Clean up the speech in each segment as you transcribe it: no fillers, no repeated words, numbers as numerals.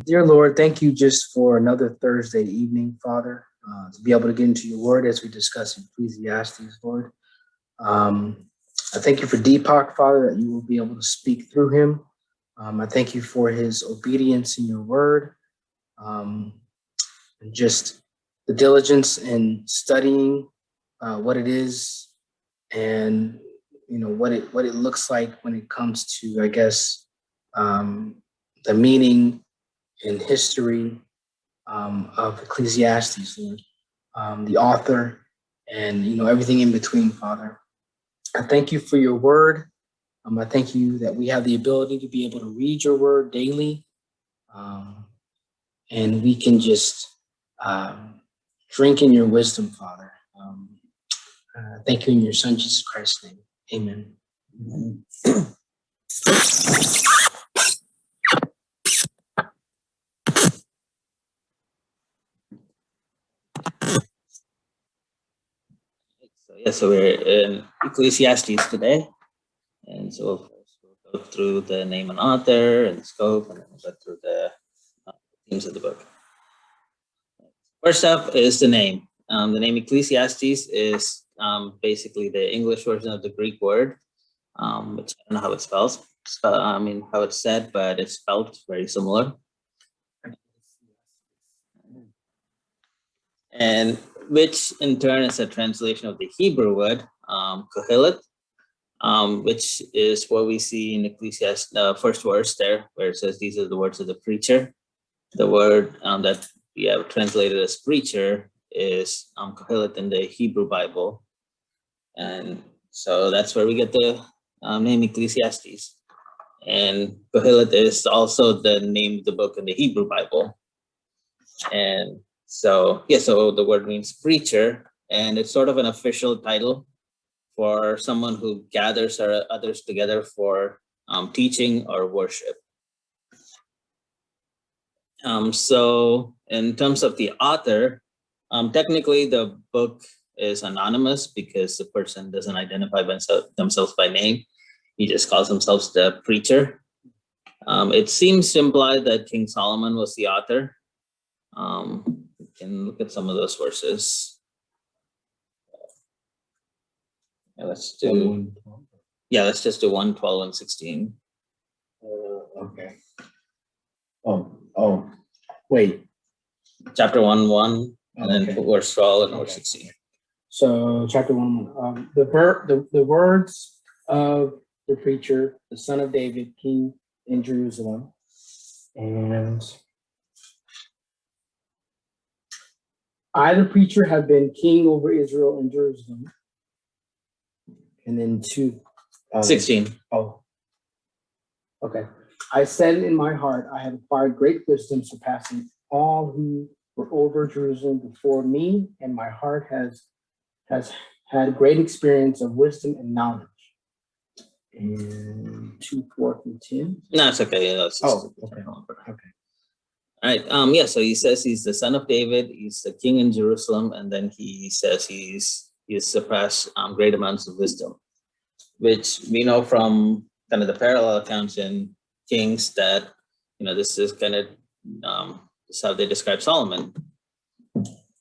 Dear Lord, thank you just for another Thursday evening, Father, to be able to get into your word as we discuss Ecclesiastes, Lord. Um, I thank you for Deepak, Father, that you will be able to speak through him. I thank you for his obedience in your word, um, and just the diligence in studying what it is and what it looks like when it comes to, I guess, um, the meaning and history of Ecclesiastes, Lord, the author, and everything in between, Father. I thank you for your word. I thank you that we have the ability to be able to read your word daily, um, and we can just um, drink in your wisdom, Father. Thank you in your Son Jesus Christ's name. Amen. So we're in Ecclesiastes today, and so first we'll go through the name and author and scope, and then we'll go through the themes of the book. First up is the name. The name Ecclesiastes is basically the English version of the Greek word, which I don't know how it spells. How it's said, but it's spelled very similar. And which in turn is a translation of the Hebrew word kohelet, which is what we see in Ecclesiastes, the first verse there, where it says, "These are the words of the preacher." The word that we have translated as preacher is kohelet in the Hebrew Bible. And so that's where we get the name Ecclesiastes. And kohelet is also the name of the book in the Hebrew Bible. And so the word means preacher, and it's sort of an official title for someone who gathers others together for teaching or worship. So in terms of the author, technically the book is anonymous because the person doesn't identify themselves by name. He just calls themselves the preacher. It seems to imply that King Solomon was the author. We can look at some of those verses. Let's just do 1, 12, and 16. Okay. Wait. Chapter 1, 1, and then verse 12 and verse 16. So chapter 1, the words of the preacher, the son of David, king in Jerusalem, and I, the preacher, have been king over Israel and Jerusalem. And then 16. Oh, okay. I said in my heart, I have acquired great wisdom, surpassing all who were over Jerusalem before me, and my heart has had great experience of wisdom and knowledge. And 2, 4 through 10. No, it's okay. Okay. Okay. All right. So he says he's the son of David. He's the king in Jerusalem, and then he says he's surpassed great amounts of wisdom, which we know from kind of the parallel accounts in Kings that this is kind of this is how they describe Solomon.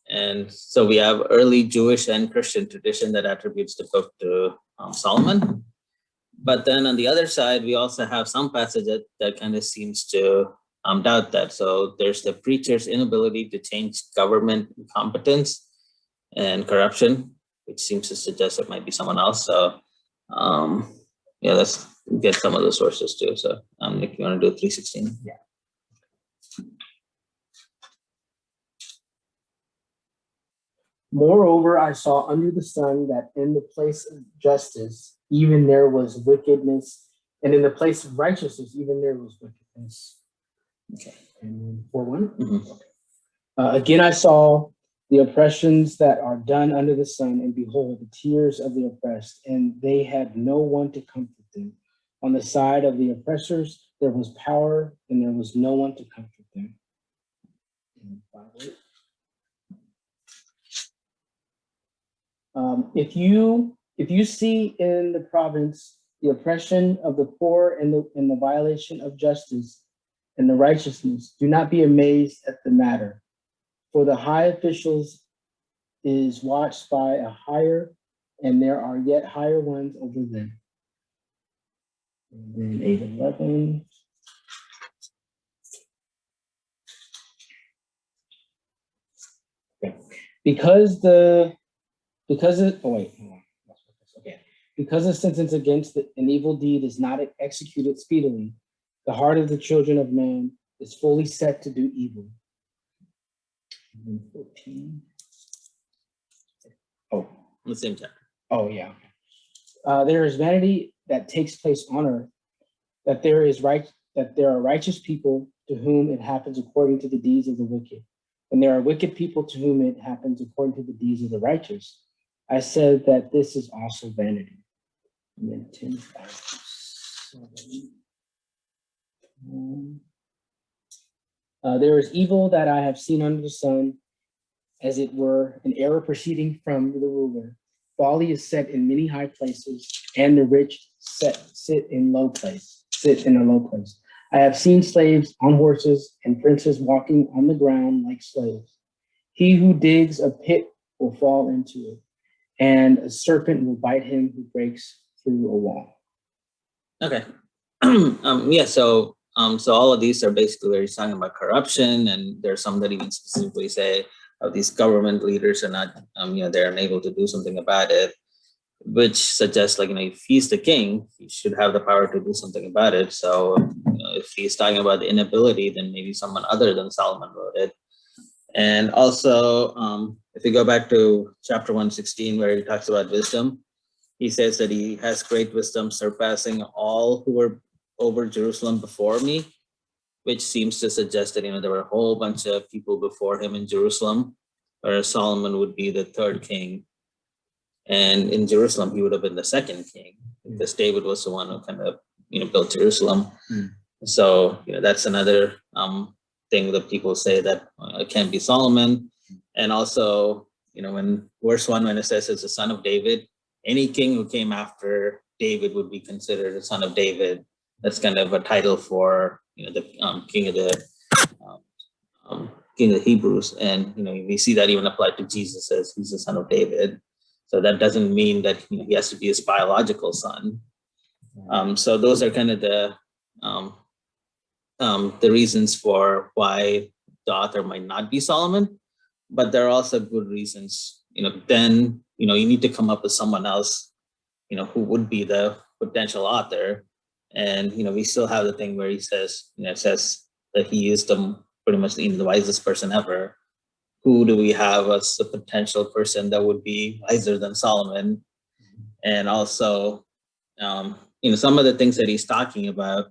And so we have early Jewish and Christian tradition that attributes the book to Solomon. But then on the other side, we also have some passage that kind of seems to doubt that. So there's the preacher's inability to change government incompetence and corruption, which seems to suggest it might be someone else. So let's get some of the sources too. So Nick, you want to do 3:16? Yeah. Moreover, I saw under the sun that in the place of justice, even there was wickedness, and in the place of righteousness, even there was wickedness. Okay. And 4:1. Mm-hmm. Okay. Again, I saw the oppressions that are done under the sun, and behold, the tears of the oppressed, and they had no one to comfort them. On the side of the oppressors, there was power, and there was no one to comfort them. And 5:8. If you see in the province the oppression of the poor and the violation of justice, and the righteousness. Do not be amazed at the matter, for the high officials is watched by a higher, and there are yet higher ones over them. And then 8:11. Okay. Because it, oh wait, hold on. Okay. Because the sentence against an evil deed is not executed speedily, the heart of the children of man is fully set to do evil. And then 14. Oh, The same chapter. oh yeah. There is vanity that takes place on earth, that there are righteous people to whom it happens according to the deeds of the wicked, and there are wicked people to whom it happens according to the deeds of the righteous. I said that this is also vanity. And then 10, 5, 7. There is evil that I have seen under the sun, as it were an error proceeding from the ruler. Folly is set in many high places, and the rich sit in a low place. I have seen slaves on horses and princes walking on the ground like slaves. He who digs a pit will fall into it, and a serpent will bite him who breaks through a wall. Okay. So all of these are basically where he's talking about corruption, and there's some that even specifically say these government leaders are not, they're unable to do something about it, which suggests if he's the king, he should have the power to do something about it. So if he's talking about the inability, then maybe someone other than Solomon wrote it. And also, if you go back to chapter 116, where he talks about wisdom, he says that he has great wisdom, surpassing all who were over Jerusalem before me, which seems to suggest that there were a whole bunch of people before him in Jerusalem, whereas Solomon would be the third king. And in Jerusalem, he would have been the second king, because David was the one who kind of built Jerusalem. So that's another thing that people say, that it can't be Solomon. And also, when verse 1, when it says it's the son of David, any king who came after David would be considered a son of David. That's kind of a title for the king of the king of the Hebrews, and we see that even applied to Jesus as he's the son of David. So that doesn't mean that he has to be his biological son. So those are kind of the reasons for why the author might not be Solomon, but there are also good reasons. Then you need to come up with someone else, who would be the potential author. And we still have the thing where he says, it says that he is pretty much the wisest person ever. Who do we have as a potential person that would be wiser than Solomon? And also, some of the things that he's talking about,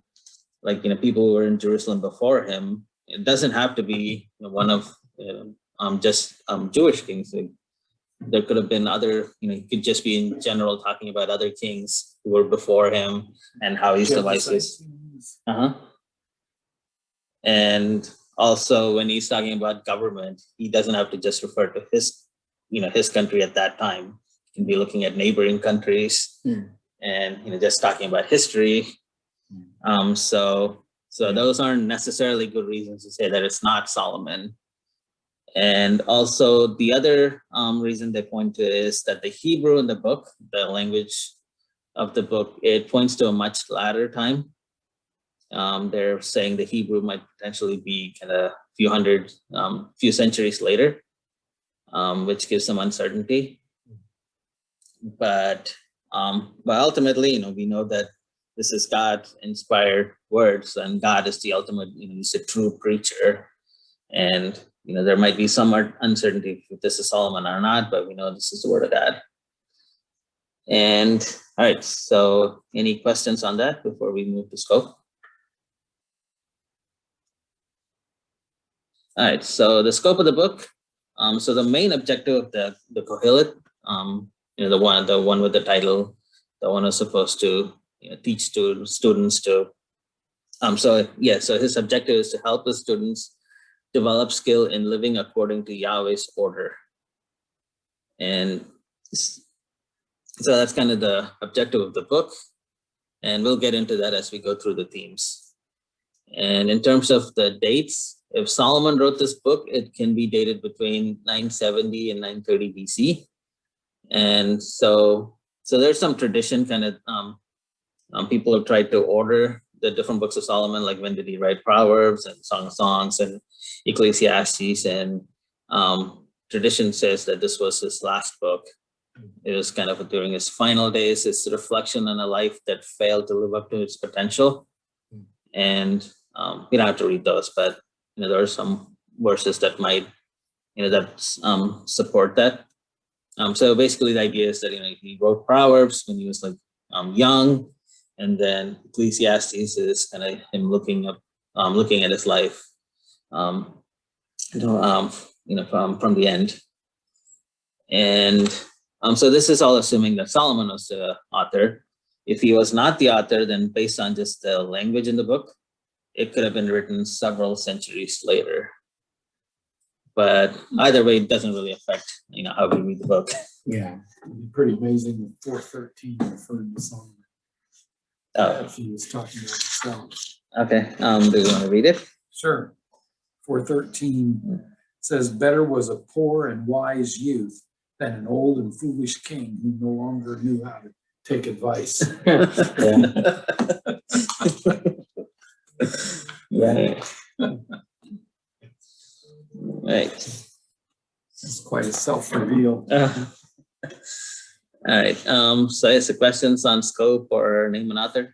like people who were in Jerusalem before him, it doesn't have to be one of just Jewish kings. There could have been other, he could just be in general talking about other kings who were before him and how he's the wisest. And also, when he's talking about government, he doesn't have to just refer to his country at that time. He can be looking at neighboring countries and just talking about history. So those aren't necessarily good reasons to say that it's not Solomon. And also, the other reason they point to is that the Hebrew in the book, the language of the book, it points to a much later time. They're saying the Hebrew might potentially be kind of few centuries later, which gives some uncertainty. But ultimately, we know that this is God-inspired words, and God is the ultimate, he's a true preacher. And there might be some uncertainty if this is Solomon or not, but we know this is the word of God. And all right, so any questions on that before we move to scope? All right, so the scope of the book. So the main objective of the Kohelet, the one with the title, the one who's supposed to teach students to. So his objective is to help the students develop skill in living according to Yahweh's order. And so that's kind of the objective of the book. And we'll get into that as we go through the themes. And in terms of the dates, if Solomon wrote this book, it can be dated between 970 and 930 BC. And so there's some tradition kind of, people have tried to order the different books of Solomon, like when did he write Proverbs and Song of Songs and Ecclesiastes, and tradition says that this was his last book. It was kind of during his final days, his reflection on a life that failed to live up to its potential. And we don't have to read those, but there are some verses that might, support that. So basically, the idea is that he wrote Proverbs when he was like young, and then Ecclesiastes is kind of him looking at his life, from the end. And so this is all assuming that Solomon was the author. If he was not the author, then based on just the language in the book, it could have been written several centuries later. But either way, it doesn't really affect, how we read the book. Yeah, it'd be pretty amazing with 413 referring to Solomon. If he was talking about himself. Okay, do you want to read it? Sure. 413 says, better was a poor and wise youth than an old and foolish king who no longer knew how to take advice. Right. Right. It's quite a self-reveal. All right. So is the questions on scope or name an author?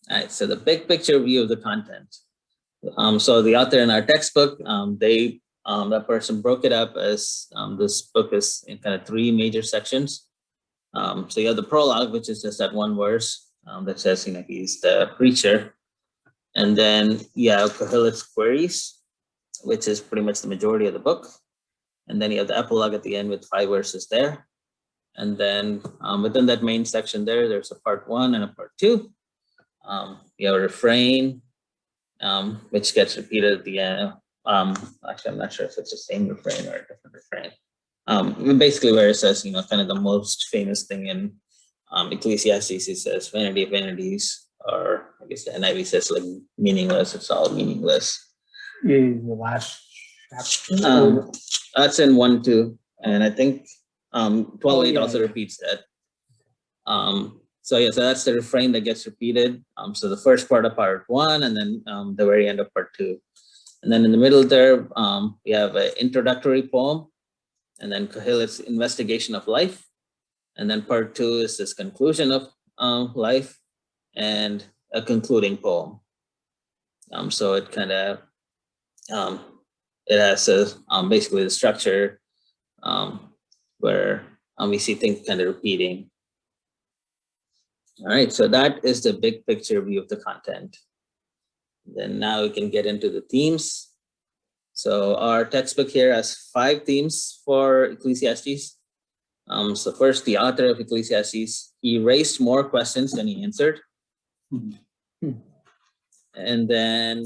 All right. So the big picture view of the content. So the author in our textbook, that person broke it up as this book is in kind of three major sections. So you have the prologue, which is just that one verse that says, he's the preacher. And then you have Kohelet's queries, which is pretty much the majority of the book. And then you have the epilogue at the end with 5 verses there. And then within that main section there's a part 1 and a part 2. You have a refrain, which gets repeated at the end. Actually, I'm not sure if it's the same refrain or a different refrain. Basically where it says, kind of the most famous thing in Ecclesiastes, it says, vanity of vanities, or I guess the NIV says like meaningless, it's all meaningless. In the last chapter? That's in 1:2, and I think 12:8 also repeats that. So that's the refrain that gets repeated. So the first part of part 1, and then the very end of part 2. And then in the middle there, we have an introductory poem, and then Kohelet's investigation of life. And then part 2 is this conclusion of life and a concluding poem. So it kind of, it has basically the structure where we see things kind of repeating. All right, so that is the big picture view of the content. Then now we can get into the themes. So our textbook here has 5 themes for Ecclesiastes. So first, the author of Ecclesiastes, he raised more questions than he answered. And then,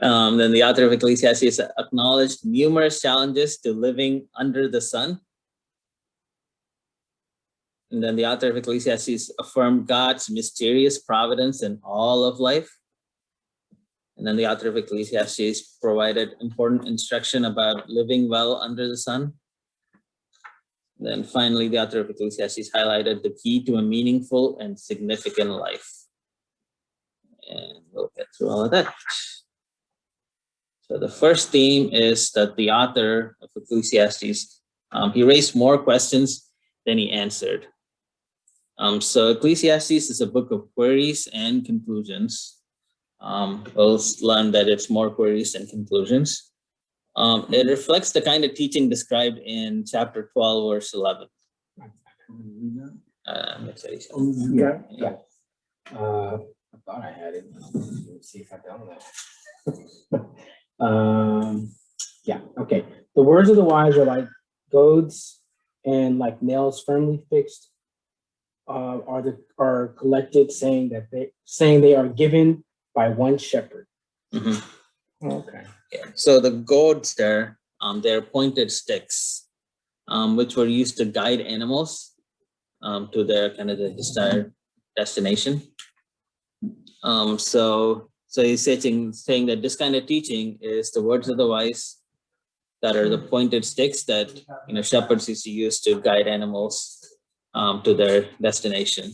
then the author of Ecclesiastes acknowledged numerous challenges to living under the sun. And then the author of Ecclesiastes affirmed God's mysterious providence in all of life. And then the author of Ecclesiastes provided important instruction about living well under the sun. And then finally, the author of Ecclesiastes highlighted the key to a meaningful and significant life. And we'll get through all of that. So the first theme is that the author of Ecclesiastes, he raised more questions than he answered. So Ecclesiastes is a book of queries and conclusions. We'll learn that it's more queries than conclusions. It reflects the kind of teaching described in chapter 12, verse 11. Yeah. I thought I had it. Let's see if I don't know. Yeah, okay. The words of the wise are like goads and like nails firmly fixed. Are collected, saying they are given by one shepherd. Mm-hmm. Okay. Yeah. So the goads there, they're pointed sticks, which were used to guide animals. to their kind of the desired destination. So he's saying that this kind of teaching is the words of the wise, that are the pointed sticks that shepherds used to use to guide animals to their destination.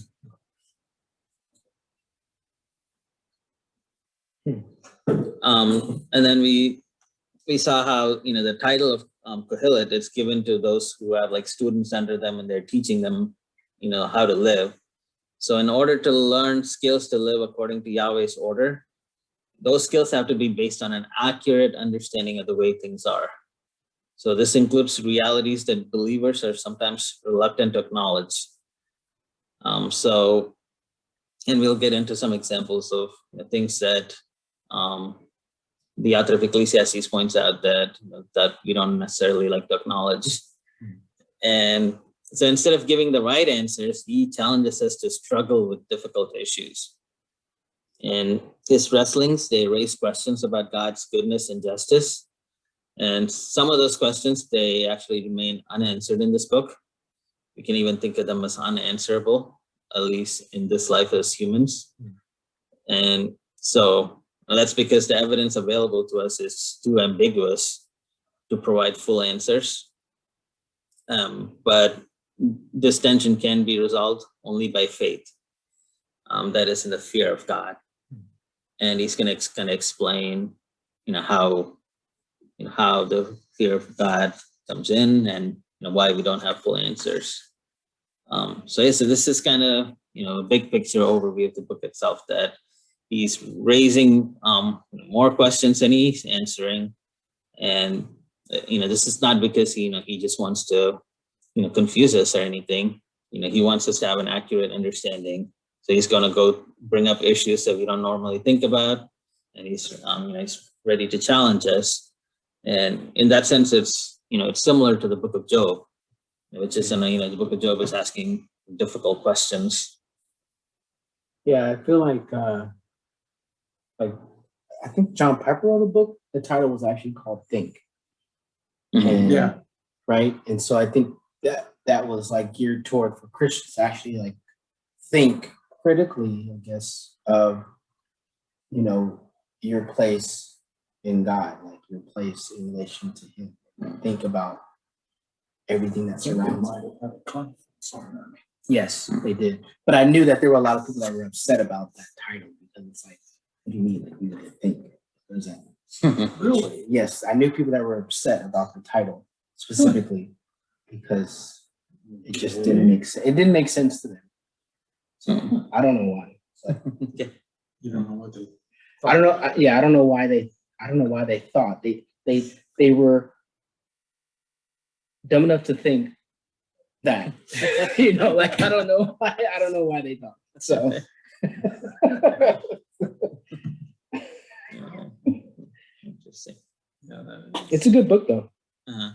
And then we saw how the title of Kohelet is given to those who have like students under them, and they're teaching them how to live. So in order to learn skills to live according to Yahweh's order, those skills have to be based on an accurate understanding of the way things are. So this includes realities that believers are sometimes reluctant to acknowledge. And we'll get into some examples of things that the author of Ecclesiastes points out that we don't necessarily like to acknowledge. And so instead of giving the right answers, he challenges us to struggle with difficult issues. In his wrestlings, they raise questions about God's goodness and justice. And some of those questions, they actually remain unanswered in this book. We can even think of them as unanswerable, at least in this life as humans. And so that's because the evidence available to us is too ambiguous to provide full answers. But this tension can be resolved only by faith. That is in the fear of God. And he's going to kind of explain, how the fear of God comes in, and why we don't have full answers. So this is kind of a big picture overview of the book itself, that he's raising more questions than he's answering. And this is not because he just wants to confuse us or anything. He wants us to have an accurate understanding. So he's going to go bring up issues that we don't normally think about, and he's ready to challenge us. And in that sense, it's similar to the book of Job, which is the book of Job is asking difficult questions. Yeah, I feel like I think John Piper wrote a book. The title was actually called Think. And, Yeah. Right. And so I think that was like geared toward for Christians to actually like think critically, I guess, of your place in God, like your place in relation to Him. Think about everything that surrounds you. Yes, they did. But I knew that there were a lot of people that were upset about that title, because it's like, what do you mean? Like, you need to think. What does that mean? Really? Yes, I knew people that were upset about the title specifically because it just didn't make sense. It didn't make sense to them. So I don't know why. So, You don't know what they. I don't know. Yeah, I don't know why they. I don't know why they thought they were dumb enough to think that. Like I don't know why. I don't know why they thought. So. Interesting. Yeah, It's a good book, though. Uh-huh.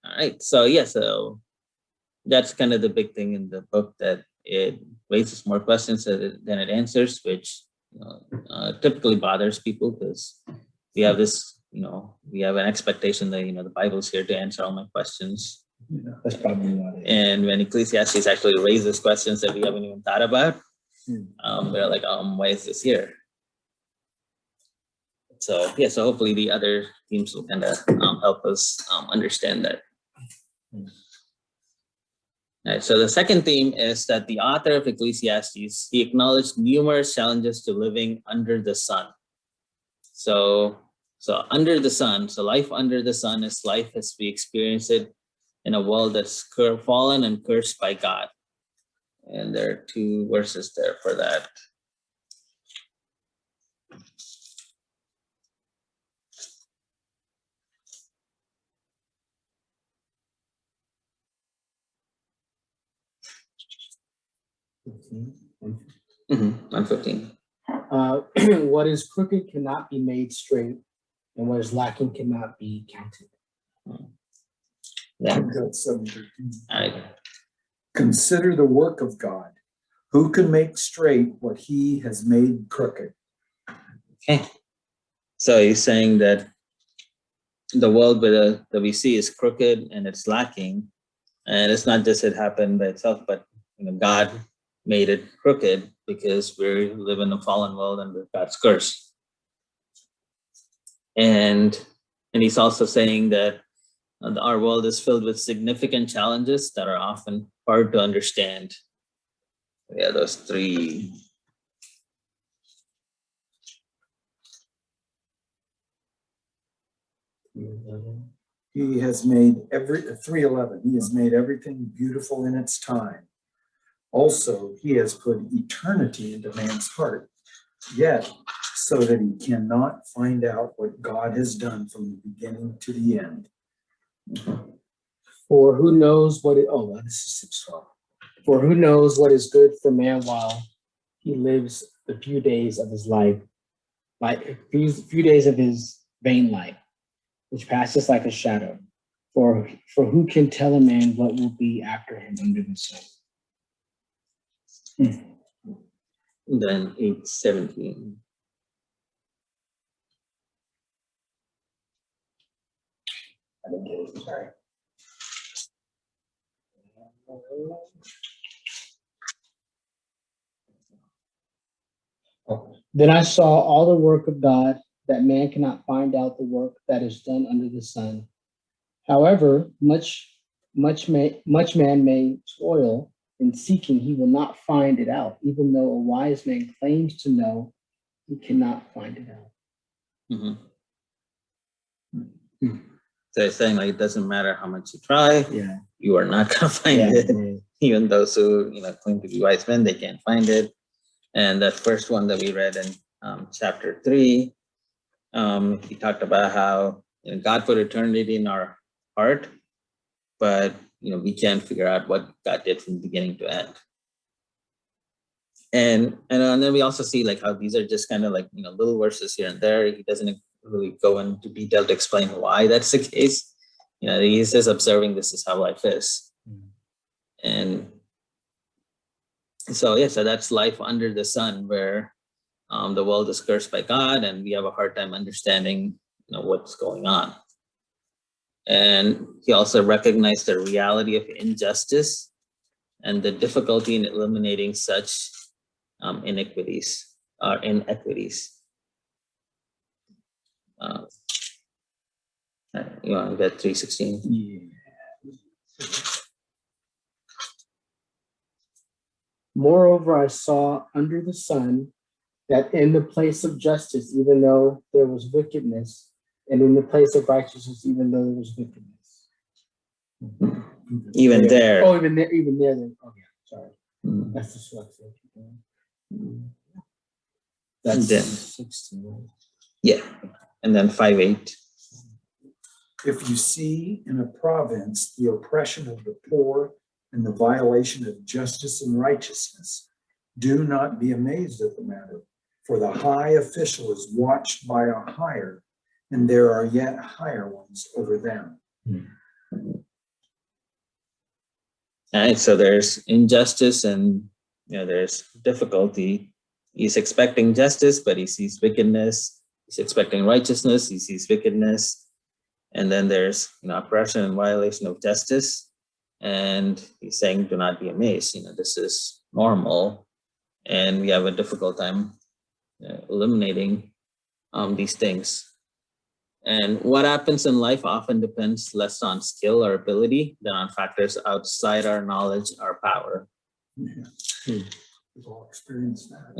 All right. So that's kind of the big thing in the book, that it raises more questions than it answers, which typically bothers people, because we have this, we have an expectation that the Bible's here to answer all my questions. yeah. That's probably why. And when Ecclesiastes actually raises questions that we haven't even thought about, we're like, why is this here? So hopefully the other teams will kind of help us understand that. All right, so the second theme is that the author of Ecclesiastes, he acknowledged numerous challenges to living under the sun. So under the sun, so life under the sun is life as we experience it in a world that's fallen and cursed by God. And there are 2 verses there for that. Mm-hmm. 115. What is crooked cannot be made straight, and what is lacking cannot be counted. Yeah. That's 7:13. All right. Consider the work of God. Who can make straight what He has made crooked? Okay. So he's saying that the world that we see is crooked and it's lacking. And it's not just it happened by itself, but God made it crooked because we live in a fallen world under God's curse. And he's also saying that our world is filled with significant challenges that are often hard to understand. Yeah, those three. He has made 3:11. He has made everything beautiful in its time. Also, he has put eternity into man's heart, yet so that he cannot find out what God has done from the beginning to the end. For who knows what it, oh, this is 6:12. For who knows what is good for man while he lives the few days of his life, like few days of his vain life, which passes like a shadow. For who can tell a man what will be after him under the sun? Then 8:17. I didn't get it, sorry. Then I saw all the work of God, that man cannot find out the work that is done under the sun. However, much man may toil in seeking, he will not find it out. Even though a wise man claims to know, he cannot find it out. So it's saying like it doesn't matter how much you try, Yeah. you are not gonna find it. Even those who claim to be wise men, they can't find it. And that first one that we read in chapter 3, he talked about how God put eternity in our heart, but we can't figure out what God did from beginning to end. And then we also see like how these are just kind of like little verses here and there. He doesn't really go into detail to explain why that's the case. He's just observing this is how life is. And so so that's life under the sun, where the world is cursed by God, and we have a hard time understanding what's going on. And he also recognized the reality of injustice and the difficulty in eliminating such inequities. You want to get 3:16? Yeah. Moreover, I saw under the sun that in the place of justice, even though there was wickedness, and in the place of righteousness, even though there was wickedness. Even there. Oh, even there. Oh, yeah. Sorry. That's the dyslexia. That's Then 16. Yeah, and then 5:8. If you see in a province the oppression of the poor and the violation of justice and righteousness, do not be amazed at the matter, for the high official is watched by a higher, and there are yet higher ones over them. All right, so there's injustice and there's difficulty. He's expecting justice, but he sees wickedness. He's expecting righteousness, he sees wickedness. And then there's oppression and violation of justice. And he's saying, do not be amazed. This is normal. And we have a difficult time eliminating these things. And what happens in life often depends less on skill or ability than on factors outside our knowledge or power. Yeah. We've all experienced that.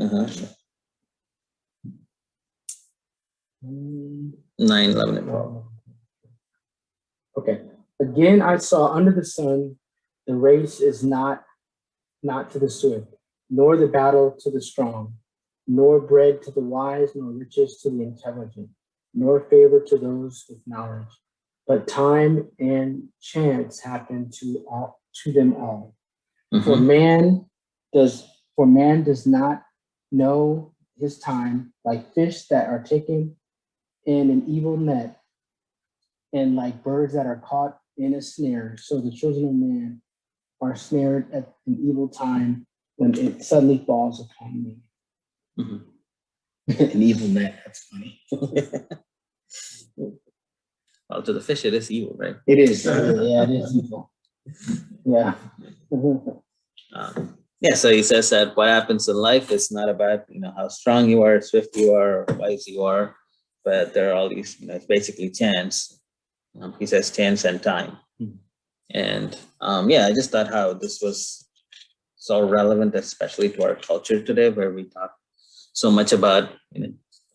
9, 11, and 12. Okay. Again, I saw under the sun, the race is not to the swift, nor the battle to the strong, nor bread to the wise, nor riches to the intelligent, nor favor to those with knowledge. But time and chance happen to them all. For man does not know his time, like fish that are taken in an evil net, and like birds that are caught in a snare. So the children of man are snared at an evil time when it suddenly falls upon me. An evil net, that's funny. Well, to the fish, it is evil, right? It is. Yeah, it is evil. Yeah. Yeah, so he says that what happens in life is not about, how strong you are, swift you are, or wise you are, but there are all these, it's basically chance. He says chance and time. And yeah, I just thought how this was so relevant, especially to our culture today, where we talk so much about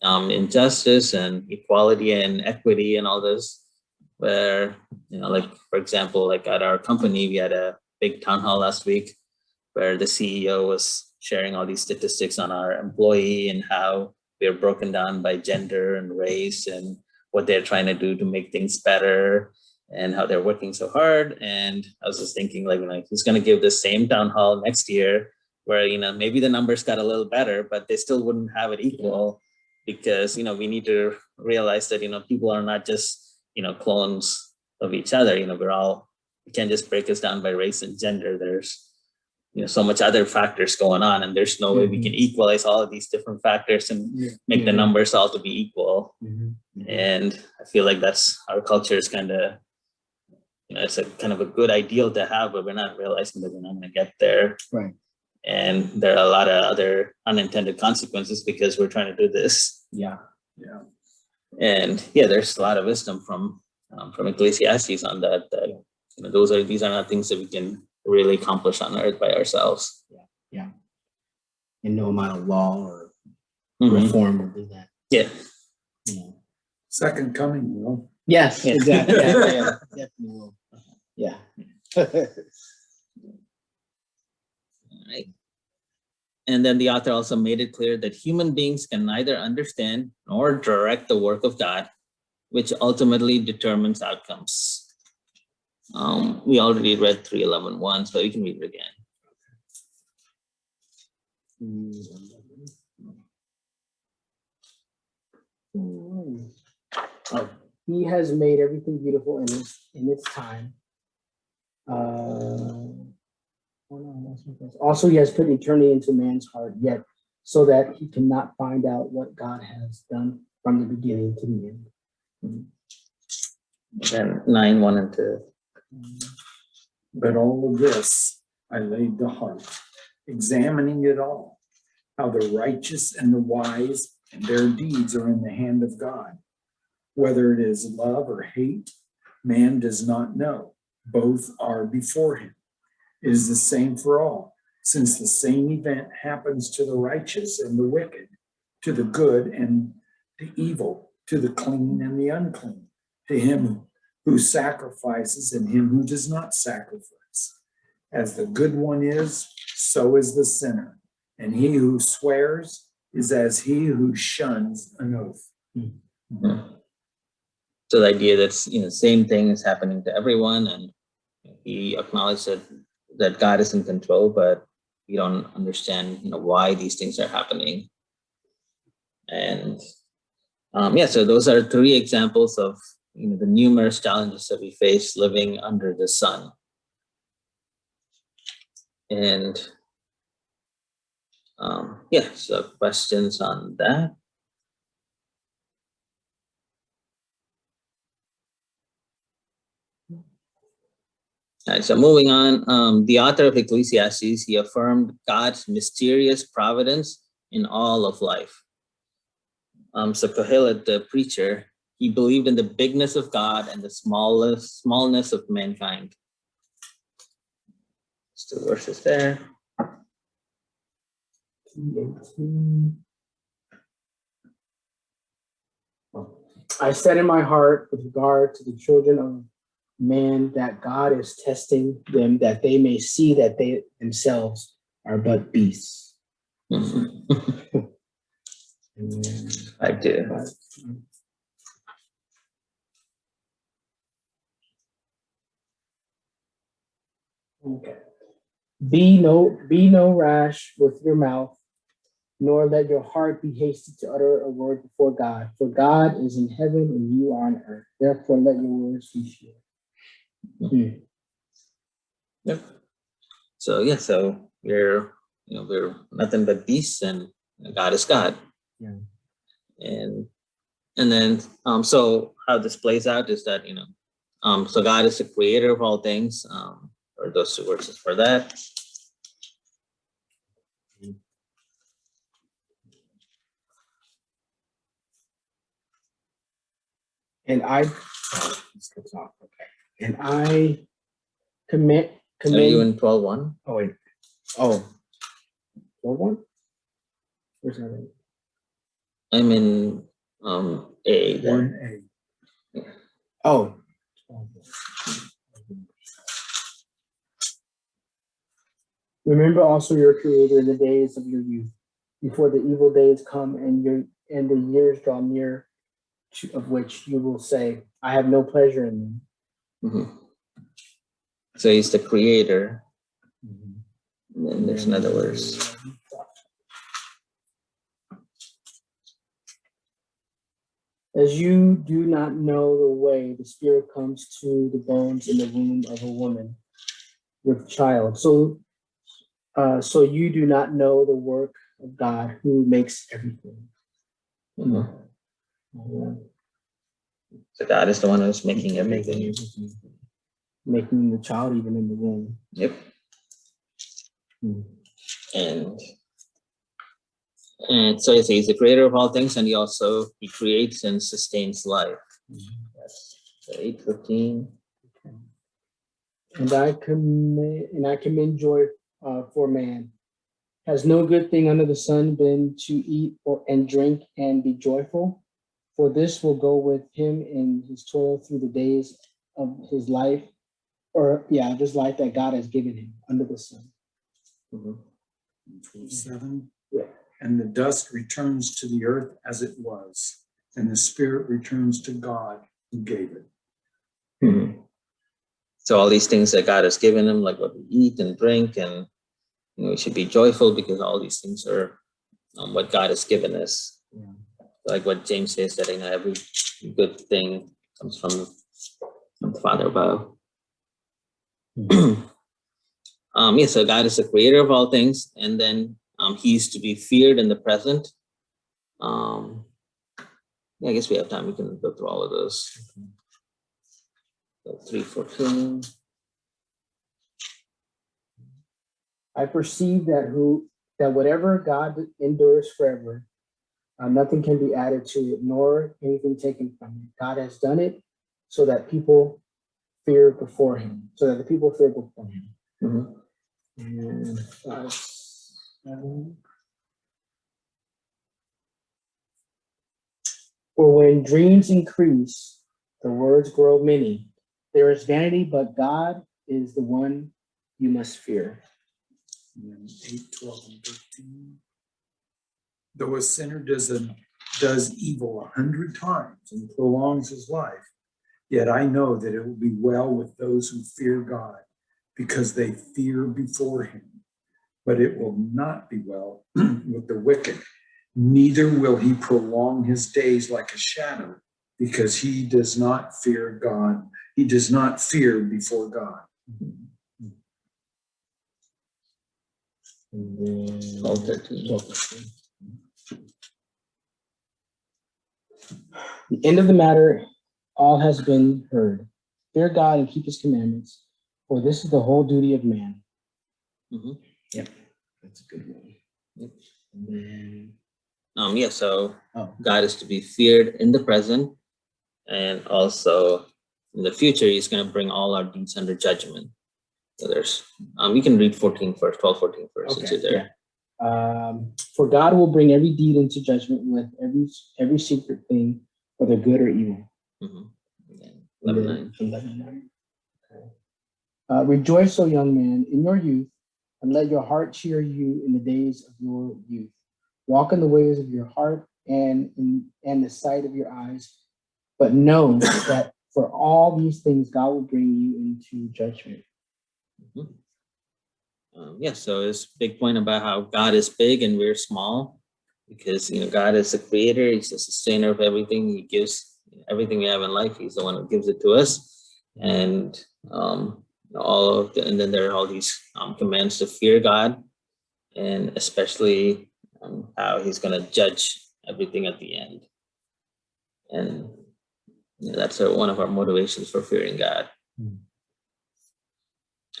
injustice and equality and equity and all this. Where like for example, like at our company, we had a big town hall last week where the CEO was sharing all these statistics on our employee and how we're broken down by gender and race and what they're trying to do to make things better and how they're working so hard. And I was just thinking like he's going to give the same town hall next year where, maybe the numbers got a little better, but they still wouldn't have it equal because, we need to realize that, people are not just, clones of each other. We can't just break us down by race and gender. There's, so much other factors going on, and there's no way we can equalize all of these different factors and make the numbers all to be equal. And I feel like that's our culture is kind of, it's a kind of a good ideal to have, but we're not realizing that we're not going to get there. Right. And there are a lot of other unintended consequences because we're trying to do this. Yeah. Yeah. And yeah, there's a lot of wisdom from Ecclesiastes on that. These are not things that we can really accomplish on earth by ourselves. Yeah. And no amount of law or reform will do that. Yeah. Second coming will. Yes, exactly. Yeah, definitely will. Yeah. All right. And then the author also made it clear that human beings can neither understand nor direct the work of God, which ultimately determines outcomes. We already read 3:11 once, but we can read it again. He has made everything beautiful in its time. Also, he has put eternity into man's heart, yet so that he cannot find out what God has done from the beginning to the end. Then 9:1 and 2. But all of this I laid to heart, examining it all, how the righteous and the wise and their deeds are in the hand of God. Whether it is love or hate, man does not know. Both are before him. It is the same for all, since the same event happens to the righteous and the wicked, to the good and the evil, to the clean and the unclean, to him who sacrifices and him who does not sacrifice. As the good one is, so is the sinner. And he who swears is as he who shuns an oath. So the idea that same thing is happening to everyone, and he acknowledged that God is in control, but we don't understand why these things are happening. And so those are 3 examples of the numerous challenges that we face living under the sun. And so questions on that? All right, so moving on, the author of Ecclesiastes, he affirmed God's mysterious providence in all of life. So Kohelet, the preacher, he believed in the bigness of God and the smallness of mankind. There's 2 verses there. I said in my heart with regard to the children of man that God is testing them, that they may see that they themselves are but beasts. I do. Okay. Be no rash with your mouth, nor let your heart be hasty to utter a word before God. For God is in heaven and you are on earth. Therefore, let your words be sure. Yep. So we're nothing but beasts, and God is God. Yeah. And then so how this plays out is that so God is the creator of all things. or those 2 verses for that. And I, this goes off, okay. And I commend. Are you in 12:1? Oh, wait. Oh. What one? Where's that? At? I'm in A. One A. Oh. Remember also your Creator in the days of your youth, before the evil days come and the years draw near, of which you will say, I have no pleasure in them. Mm-hmm. So he's the creator. And then there's another verse. As you do not know the way the Spirit comes to the bones in the womb of a woman with child. So you do not know the work of God who makes everything. Mm-hmm. So God is the one who's making everything. Making the child even in the womb. Yep. And so he's the creator of all things, and he creates and sustains life. That's 8:15. And I commend joy for man. Has no good thing under the sun been to eat and drink and be joyful? For this will go with him in his toil through the days of his life, this life that God has given him under the sun. 27. Yeah. And the dust returns to the earth as it was, and the spirit returns to God who gave it. Mm-hmm. So all these things that God has given him, like what we eat and drink, and we should be joyful because all these things are what God has given us. Yeah. Like what James says, that every good thing comes from the Father above. So God is the creator of all things, and then he's to be feared in the present. I guess we have time. We can go through all of those. So 3:14. I perceive that whatever God endures forever, nothing can be added to it, nor anything taken from it. God has done it so that people fear before him, so that the people fear before him. Mm-hmm. And 7. For when dreams increase, the words grow many. There is vanity, but God is the one you must fear. And then 8, 12, and 13. Though a sinner does evil 100 times and prolongs his life, yet I know that it will be well with those who fear God, because they fear before him. But it will not be well with the wicked, neither will he prolong his days like a shadow, because he does not fear God. He does not fear before God. And then 13. The end of the matter, all has been heard. Fear God and keep his commandments, for this is the whole duty of man. Mm-hmm. Yep, that's a good one. Yep. And then, so God is to be feared in the present, and also in the future, he's going to bring all our deeds under judgment. So there's, we can read 14 first, 12, 14 first. Okay, there. For God will bring every deed into judgment with every secret thing, whether good or evil. Mm-hmm. 11:9. Okay. Rejoice, O young man, in your youth, and let your heart cheer you in the days of your youth. Walk in the ways of your heart and the sight of your eyes, but know that for all these things God will bring you into judgment. Mm-hmm. So it's a big point about how God is big and we're small, because God is the creator, he's the sustainer of everything. He gives everything we have in life, he's the one who gives it to us. And and then there are all these commands to fear God, and especially how he's going to judge everything at the end. And that's one of our motivations for fearing God.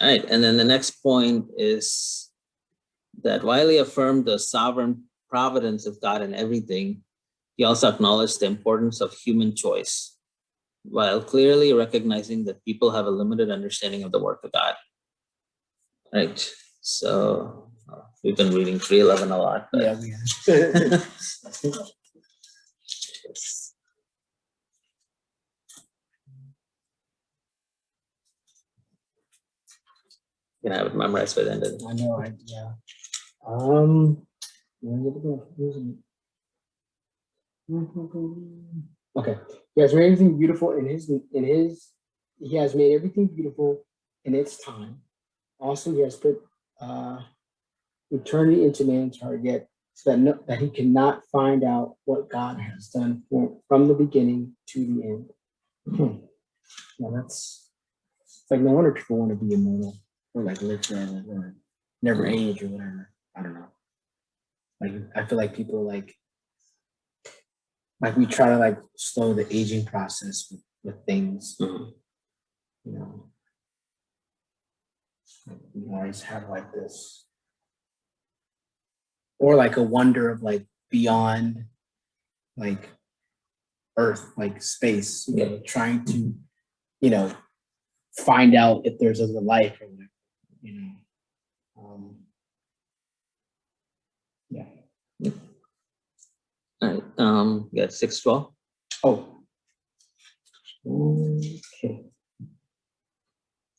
All right, and then the next point is that while he affirmed the sovereign providence of God in everything, he also acknowledged the importance of human choice, while clearly recognizing that people have a limited understanding of the work of God. Right. So we've been reading 3:11 a lot. But Yeah, we have. you can have it memorized by the end of the I know, yeah. Where's it go? Where's it? Okay. He has made everything beautiful he has made everything beautiful in its time. Also, he has put eternity into man's heart, yet so that he cannot find out what God has done from the beginning to the end. Yeah, it's like no wonder people want to be immortal or like live forever or never age or whatever. I don't know. Like I feel like people like we try to like slow the aging process with things, Mhm. you know. We always have like this, or like a wonder of like beyond like Earth, like space, trying to, you know, find out if there's other life or whatever, you know. Yeah. All right. Yeah, 6:12. Oh. Okay.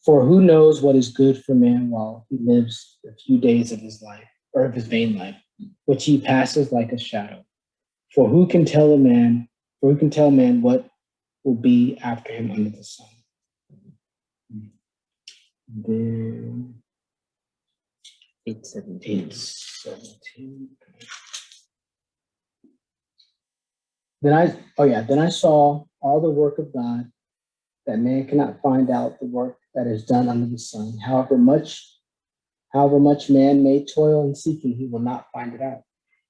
For who knows what is good for man while he lives a few days of his life, or of his vain life, which he passes like a shadow. For who can tell a man, for who can tell man what will be after him under the sun? Then 8:17. 8:17. Then I saw all the work of God, that man cannot find out the work that is done under the sun. However much man may toil in seeking, he will not find it out.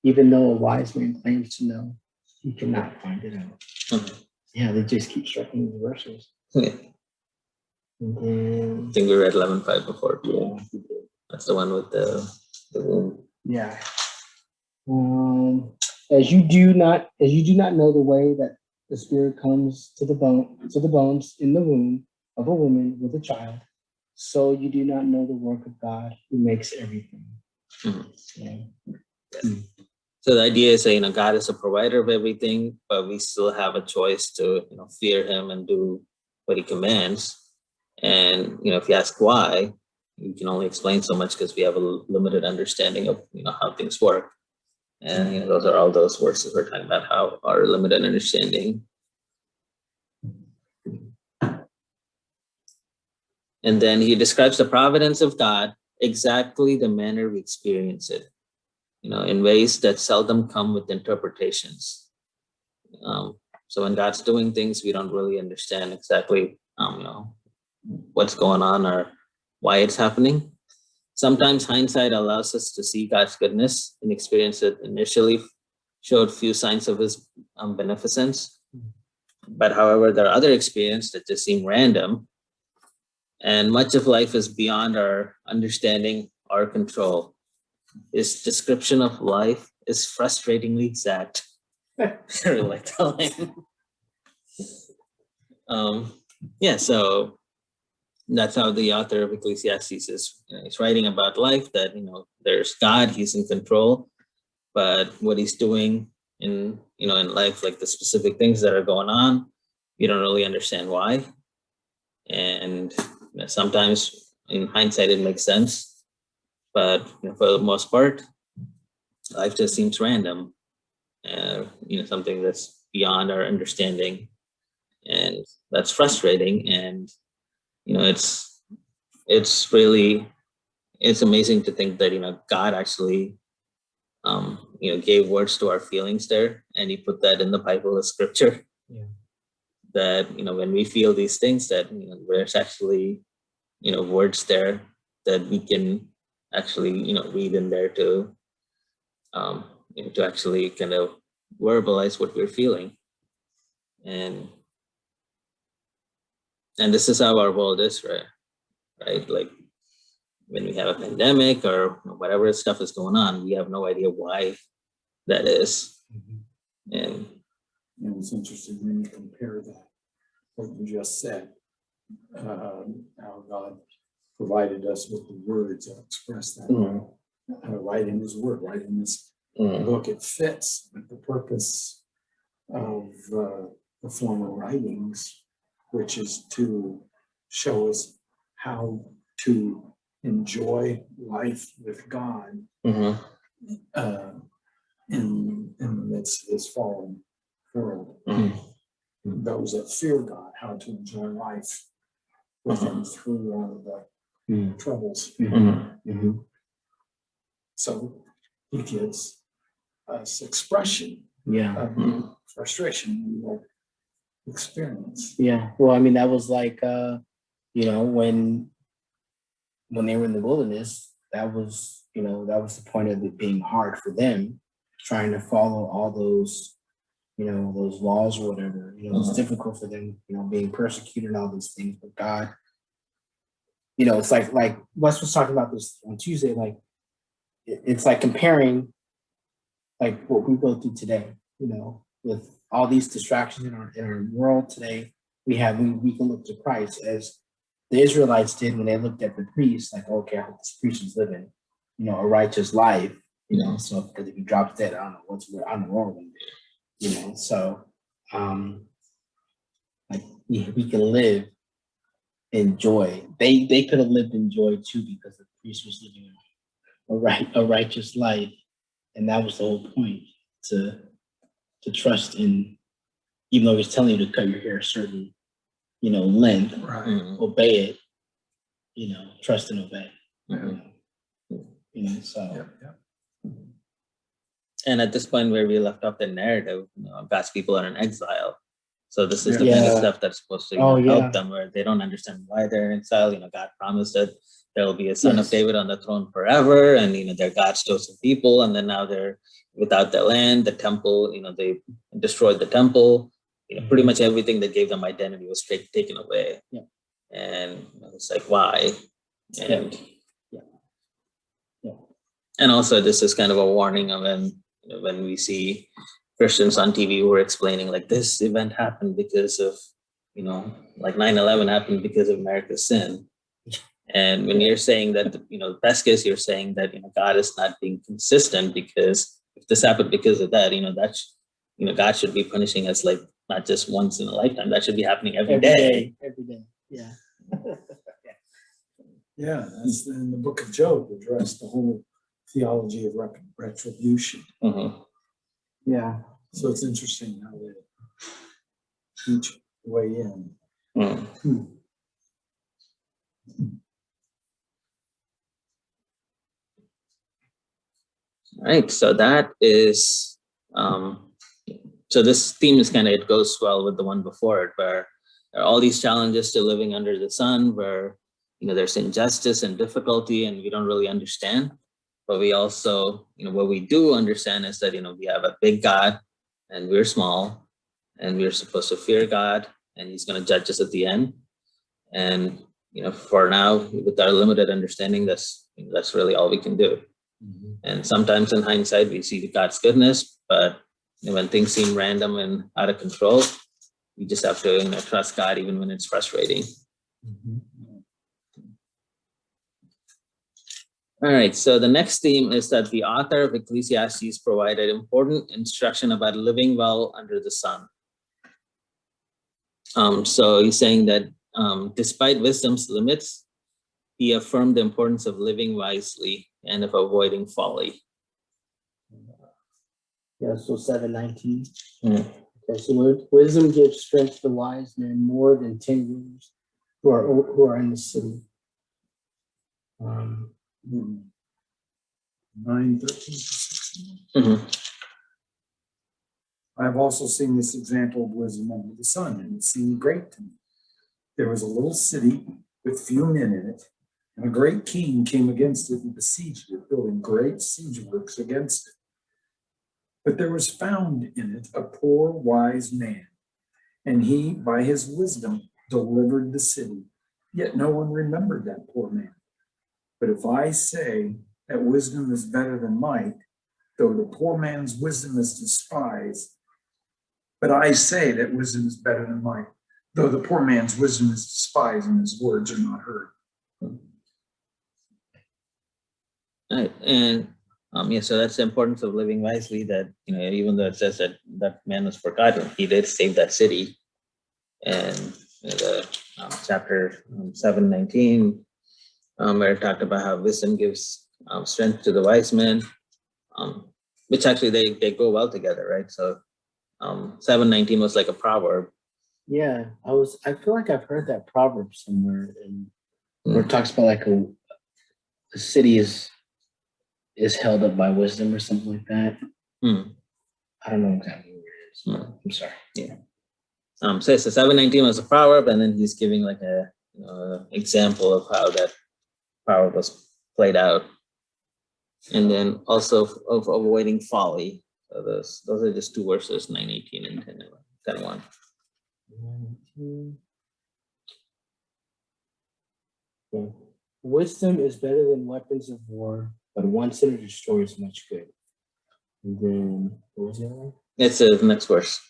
Even though a wise man claims to know, he cannot find it out. Mhm. Yeah, they just keep striking the verses. Yeah. And then, I think we read 11:5 before. yeah, That's the one with the womb. yeah. As you do not know the way that the spirit comes to the bones in the womb of a woman with a child, so you do not know the work of God who makes everything. Mhm. Yeah. So the idea is that God is a provider of everything, but we still have a choice to fear Him and do what He commands. And if you ask why, you can only explain so much because we have a limited understanding of how things work. And those are all those verses we're talking about how our limited understanding. And then he describes the providence of God exactly the manner we experience it, in ways that seldom come with interpretations. So when God's doing things, we don't really understand exactly, what's going on or why it's happening. Sometimes hindsight allows us to see God's goodness and experience it initially showed few signs of His beneficence. But however, there are other experiences that just seem random, and much of life is beyond our understanding or control. His description of life is frustratingly exact. I really like that line. Yeah, so that's how the author of Ecclesiastes is. He's writing about life that there's God, He's in control, but what He's doing in in life, like the specific things that are going on, you don't really understand why. And sometimes in hindsight it makes sense, but for the most part, life just seems random. Something that's beyond our understanding, and that's frustrating. And it's really it's amazing to think that God actually gave words to our feelings there, and He put that in the Bible as scripture. Yeah. That when we feel these things, that there's actually words there that we can actually read in there to to actually kind of verbalize what we're feeling. And this is how our world is, right? Like when we have a pandemic or whatever stuff is going on, we have no idea why that is. And it's interesting when you compare that, what you just said, how God provided us with the words that express that, right in his word, right in this book. It fits with the purpose of the former writings, which is to show us how to enjoy life with God in the midst of this fallen world. Those that fear God, how to enjoy life with him through all of the troubles. So he gives us expression of the frustration we will experience. Yeah. Well, I mean, that was like, when they were in the wilderness, that was the point of it being hard for them, trying to follow all those, those laws or whatever. It's difficult for them, being persecuted and all those things. But God, it's like Wes was talking about this on Tuesday. Like, it's like comparing, like what we go through today. With all these distractions in our world today, we can look to Christ as the Israelites did when they looked at the priest. Like, okay, I hope this priest is living, a righteous life. So because if he drops dead, I don't know what's wrong with him. So like we can live in joy. They could have lived in joy too, because the priest was living a righteous life, and that was the whole point, to trust in, even though he's telling you to cut your hair a certain length, obey it, trust and obey. So and at this point where we left off the narrative, God's people are in exile. So this is the kind of stuff that's supposed to help them, where they don't understand why they're in exile. God promised that there will be a son of David on the throne forever, and they're God's chosen people, and then now they're without the land, the temple. They destroyed the temple. Pretty much everything that gave them identity was taken away. And it's like, why? And and also this is kind of a warning of when we see Christians on TV who are explaining like this event happened because of, like 9/11 happened because of America's sin. And when you're saying that, best case, you're saying that, God is not being consistent, because if this happened because of that, God should be punishing us like not just once in a lifetime. That should be happening every day. Every day. Yeah. Yeah, that's in the book of Job, addressed the whole theology of retribution. Yeah. So it's interesting how they each weigh in. All right, so that is, so this theme is it goes well with the one before it, where there are all these challenges to living under the sun, where, there's injustice and difficulty, and we don't really understand. But we also, what we do understand is that, we have a big God and we're small, and we're supposed to fear God, and he's going to judge us at the end. And, for now, with our limited understanding, that's really all we can do. And sometimes in hindsight, we see God's goodness, but when things seem random and out of control, we just have to trust God even when it's frustrating. All right, so the next theme is that the author of Ecclesiastes provided important instruction about living well under the sun. So he's saying that despite wisdom's limits, he affirmed the importance of living wisely and of avoiding folly. Yeah, so 7:19. Okay, so wisdom gives strength to the wise man more than 10 rulers who are in the city. 9:13-16. I've also seen this example of wisdom under the sun, and it seemed great to me. There was a little city with few men in it, and a great king came against it and besieged it, building great siege works against it. But there was found in it a poor wise man, and he, by his wisdom, delivered the city. Yet no one remembered that poor man. But if I say that wisdom is better than might, though the poor man's wisdom is despised, but I say that wisdom is better than might, though the poor man's wisdom is despised and his words are not heard. Right. And yeah, so that's the importance of living wisely, that, even though it says that that man was forgotten, he did save that city. And the chapter 7:19, where it talked about how wisdom gives strength to the wise man, which actually they go well together, right? So 7:19 was like a proverb. Yeah, I feel like I've heard that proverb somewhere, and where it talks about like a city is held up by wisdom or something like that. I don't know exactly what it is. I'm sorry. Yeah. So 7:19 was a proverb, and then he's giving like a example of how that proverb was played out, and then also of avoiding folly. So those are just two verses, 9:18 and 10:1. Yeah. Wisdom is better than weapons of war, but one sinner destroys much good. And then what was the other one? It's the next verse.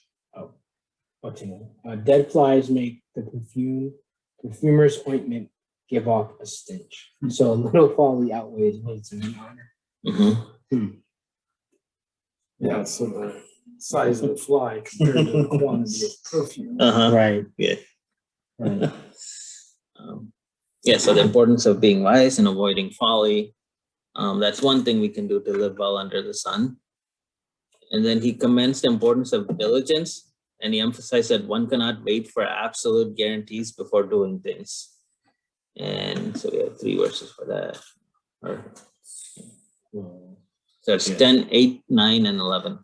Okay. Dead flies make the perfumer's ointment give off a stench. So a little folly outweighs wisdom and honor. Yeah, so the size of the fly compared to the quantity of perfume. Right. Yeah. Right. Yeah. So the importance of being wise and avoiding folly. That's one thing we can do to live well under the sun. And then he commends the importance of diligence, and he emphasized that one cannot wait for absolute guarantees before doing things. And so we have 3 verses for that. So it's 10, 8, 9, and 11.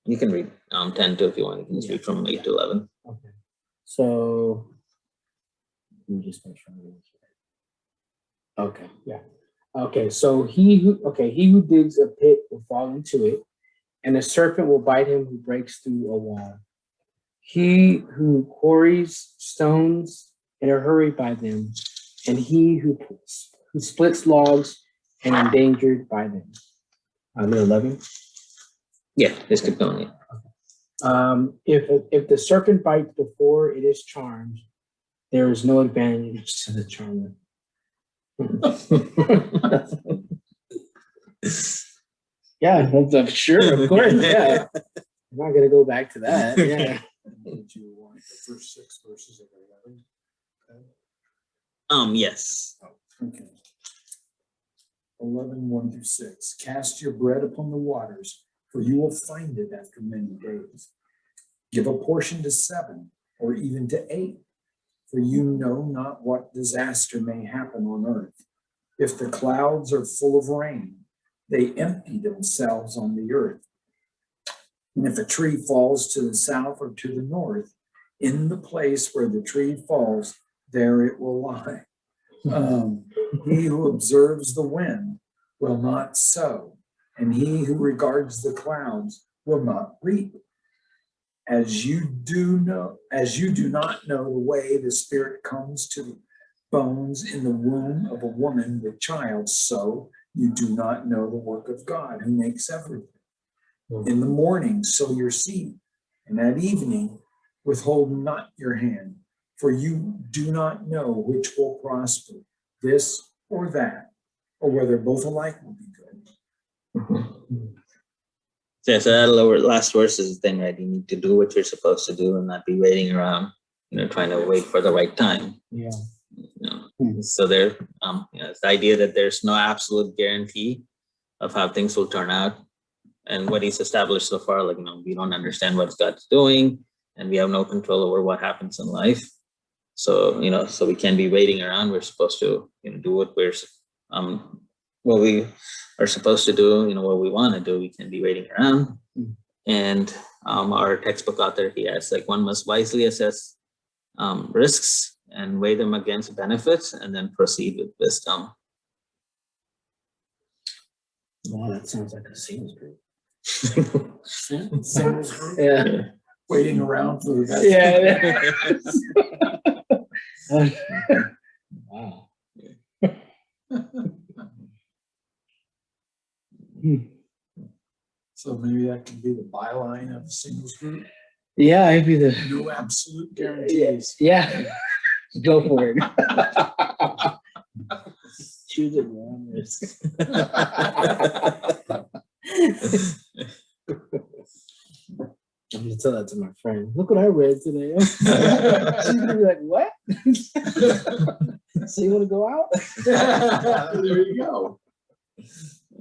You can read 10 too if you want. You can just read from 8 to 11. Okay. So let me just make sure. Okay. Yeah. Okay. So he who digs a pit will fall into it, and a serpent will bite him who breaks through a wall. He who quarries stones in a hurry by them, and he who splits logs and endangered by them. 11. Yeah, just keep going. If the serpent bites before it is charmed, there is no advantage to the charmer. Yeah, I'm sure, of course. Yeah, I'm not gonna go back to that. Yeah. Did you want the first 6 verses of 11? Yes. Okay. 11, 1 through 6. Cast your bread upon the waters, for you will find it after many days. Give a portion to 7, or even to 8, for you know not what disaster may happen on earth. If the clouds are full of rain, they empty themselves on the earth. And if a tree falls to the south or to the north, in the place where the tree falls, there it will lie. He who observes the wind will not sow, and he who regards the clouds will not reap. As you do not know the way the Spirit comes to the bones in the womb of a woman with child, so you do not know the work of God who makes everything. In the morning sow your seed, and at evening withhold not your hand, for you do not know which will prosper, this or that, or whether both alike will be good. Yeah, so that last verse is the thing, right? You need to do what you're supposed to do and not be waiting around, trying to wait for the right time. Yeah. So there, it's the idea that there's no absolute guarantee of how things will turn out. And what he's established so far, we don't understand what God's doing, and we have no control over what happens in life. So, so we can't be waiting around. We're supposed to, do what we are supposed to do, what we want to do. We can't be waiting around. And our textbook author, he has one must wisely assess risks and weigh them against benefits, and then proceed with wisdom. Wow, that sounds like a sales group. Singles group, Yeah. waiting around for the best. Yeah. Wow. Yeah. So maybe that could be the byline of the singles group. Yeah, I'd be the No absolute guarantees. yeah. Go for it. Choose it, man. I'm gonna tell that to my friend. Look what I read today. She's gonna be like, "What? So you want to go out?" There you go.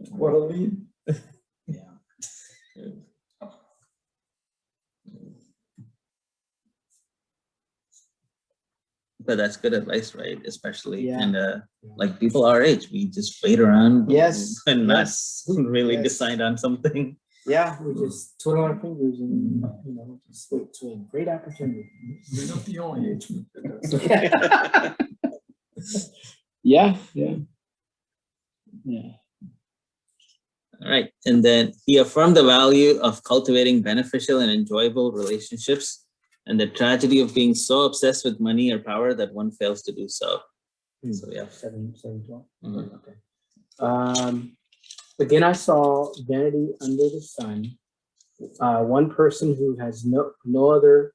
What a lead. Yeah. But that's good advice, right? Especially Yeah. and like people our age, we just wait around Yes. and not Yes. really Yes. decide on something. Yeah, we just twiddle our fingers and just wait to a great opportunity. You're not the only age group that does that. Yeah. Yeah. All right. And then he affirmed the value of cultivating beneficial and enjoyable relationships and the tragedy of being so obsessed with money or power that one fails to do so. So yeah. 7:12. Mhm. Okay. Again, I saw vanity under the sun. One person who has no other,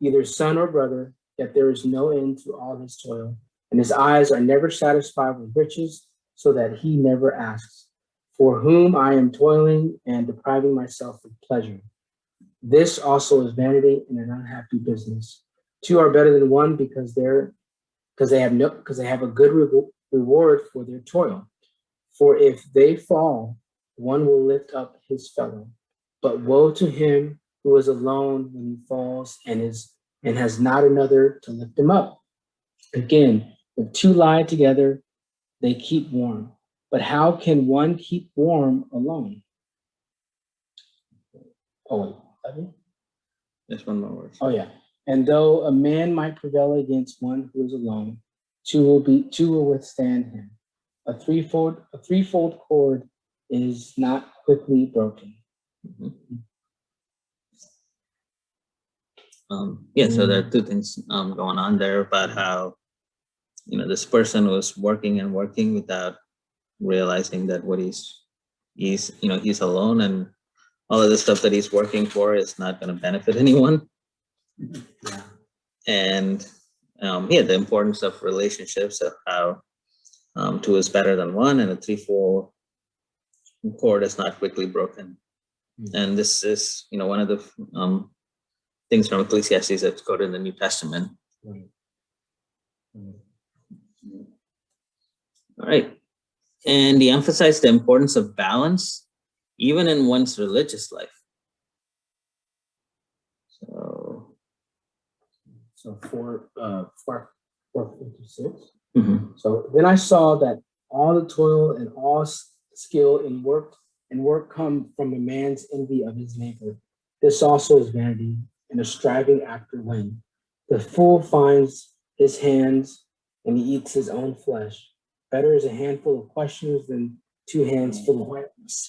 either son or brother, yet there is no end to all his toil, and his eyes are never satisfied with riches, so that he never asks, "For whom I am toiling and depriving myself of pleasure." This also is vanity and an unhappy business. Two are better than one because they have a good reward for their toil. For if they fall, one will lift up his fellow. But woe to him who is alone when he falls and has not another to lift him up. Again, if two lie together, they keep warm. But how can one keep warm alone? Oh, wait. Just one more word. Oh yeah. And though a man might prevail against one who is alone, two will withstand him. A threefold cord is not quickly broken. So there are two things going on there about how this person was working and working without realizing that what he's alone, and all of the stuff that he's working for is not going to benefit anyone. Yeah. And the importance of relationships, of how two is better than one, and a threefold cord is not quickly broken. And this is one of the things from Ecclesiastes that's quoted in the New Testament. Right. All right. And he emphasized the importance of balance, even in one's religious life. So 456. Mhm. So then I saw that all the toil and all skill in work come from a man's envy of his neighbor. This also is vanity and a striving after wind. The fool finds his hands and he eats his own flesh. Better is a handful of questions than two hands full of quietness.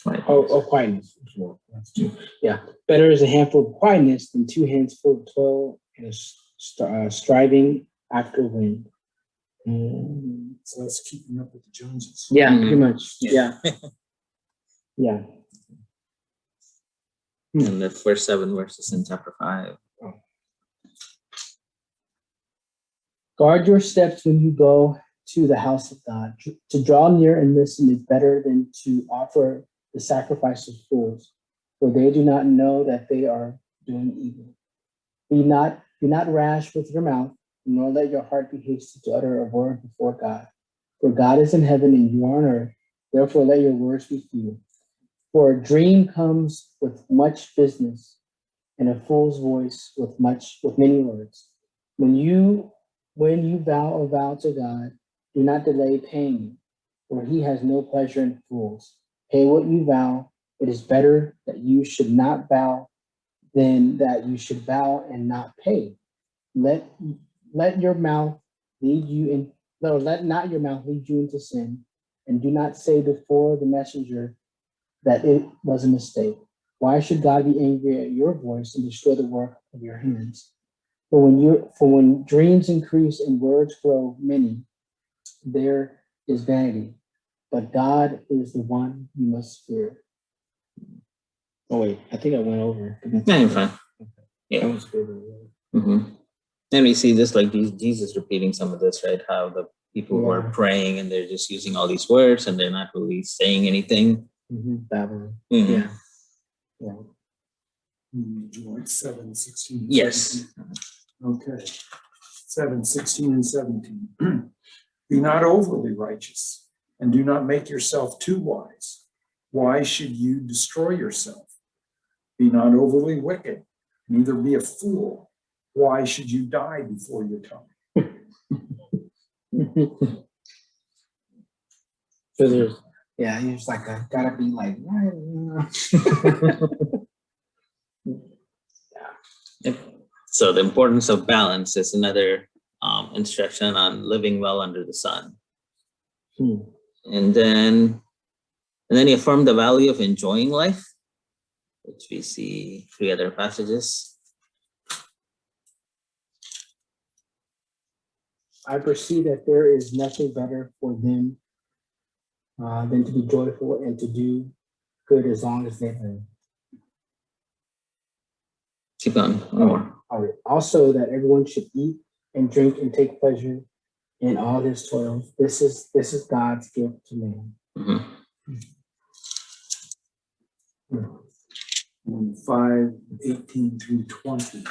Quietness. That's two. Yeah. Better is a handful of quietness than two hands full of toil and a striving after wind. So that's keeping up with the Joneses. Yeah, Mhm. pretty much. Yeah. Yeah. And the first 7 verses in chapter 5. Guard your steps when you go to the house of God. To draw near and listen is better than to offer the sacrifice of fools, for they do not know that they are doing evil. Be not rash with your mouth, nor let your heart be hasty to utter a word before God. For God is in heaven and you are on earth, therefore let your words be few. For a dream comes with much business, and a fool's voice with many words. When you vow a vow to God, do not delay paying it, for he has no pleasure in fools. Pay what you vow. It is better that you should not vow than that you should vow and not pay. Let your mouth lead you in. No, let not your mouth lead you into sin, and do not say before the messenger that it was a mistake. Why should God be angry at your voice and destroy the work of your hands? For when dreams increase and words grow many, there is vanity. But God is the one you must fear. Oh wait, I think I went over. Yeah, you're fine. That Yeah. was good. And we see this like Jesus repeating some of this, right? How the people who are Yeah. praying and they're just using all these words and they're not really saying anything. Babylon. Mhm. Yeah. Yeah. Do you want 7, 16? and Yes. 17? Okay. 7, 16, and 17. Be not overly righteous, and do not make yourself too wise. Why should you destroy yourself? Be not overly wicked, neither be a fool. Why should you die before your time? So there's, yeah, he's like, I gotta be like, So the importance of balance is another instruction on living well under the sun. And then he affirmed the value of enjoying life, which we see 3 other passages. I perceive that there is nothing better for them than to be joyful and to do good as long as they live. Keep on. More. All right. Also, that everyone should eat and drink and take pleasure in all his toils. This is God's gift to man. And 5, 18 through 20.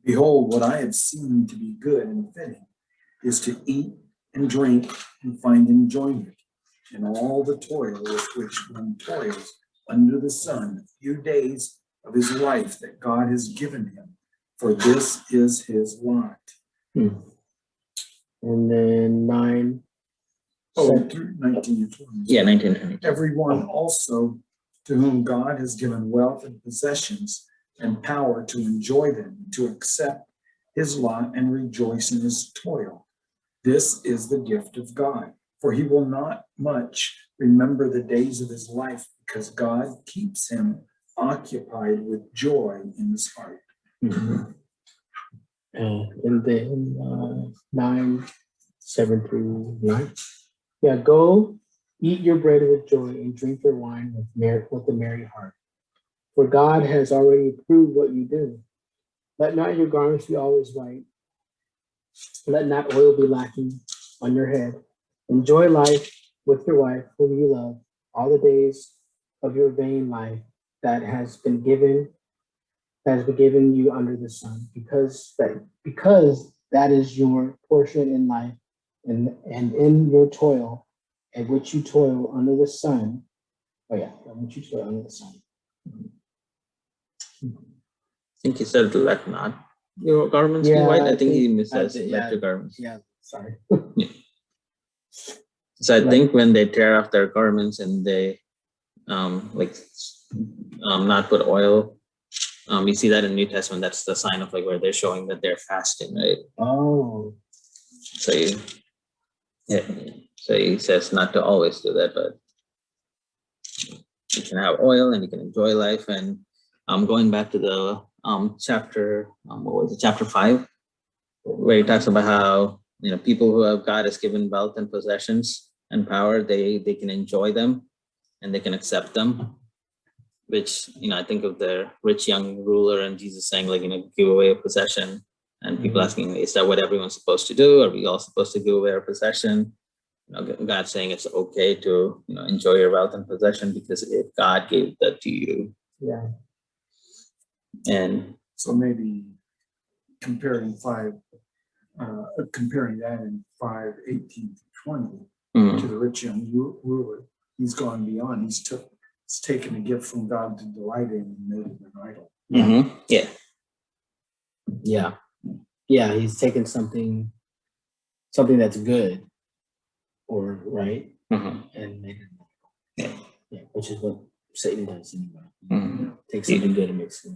Behold, what I have seen to be good and fitting is to eat and drink and find enjoyment in all the toil with which one toils under the sun a few days of his life that God has given him, for this is his lot. And then 9. Through 19 and 20. Yeah, 19 and 20. Everyone also to whom God has given wealth and possessions and power to enjoy them, to accept his lot and rejoice in his toil. This is the gift of God, for he will not much remember the days of his life, because God keeps him occupied with joy in his heart. And then 9, 7 through 9. Yeah, go eat your bread with joy and drink your wine with a merry heart. For God has already approved what you do. Let not your garments be always white. Let not oil be lacking on your head. Enjoy life with your wife, whom you love, all the days of your vain life that has been given you under the sun, because that is your portion in life, and in your toil, at which you toil under the sun. Oh yeah, at which you toil under the sun. I think he said, let not your garments be white. I think he missays, let your garments. Yeah, sorry. So I think when they tear off their garments and they not put oil, we see that in New Testament. That's the sign of like where they're showing that they're fasting, right? Oh. So he says not to always do that, but you can have oil and you can enjoy life. And going back to the chapter, what was it, chapter 5, where he talks about how people who have God has given wealth and possessions and power, they can enjoy them and they can accept them. Which I think of the rich young ruler and Jesus saying like give away a possession, and people asking, is that what everyone's supposed to do? Are we all supposed to give away our possession? God saying it's okay to enjoy your wealth and possession because if God gave that to you. Yeah. And so maybe comparing that in 5, 18 to 20 to the rich young ruler, he's gone beyond. He's taken a gift from God to delight in and made it an idol. Yeah, he's taken something that's good or right and made it an idol. Yeah, which is what Satan does anyway. Takes something good and makes it.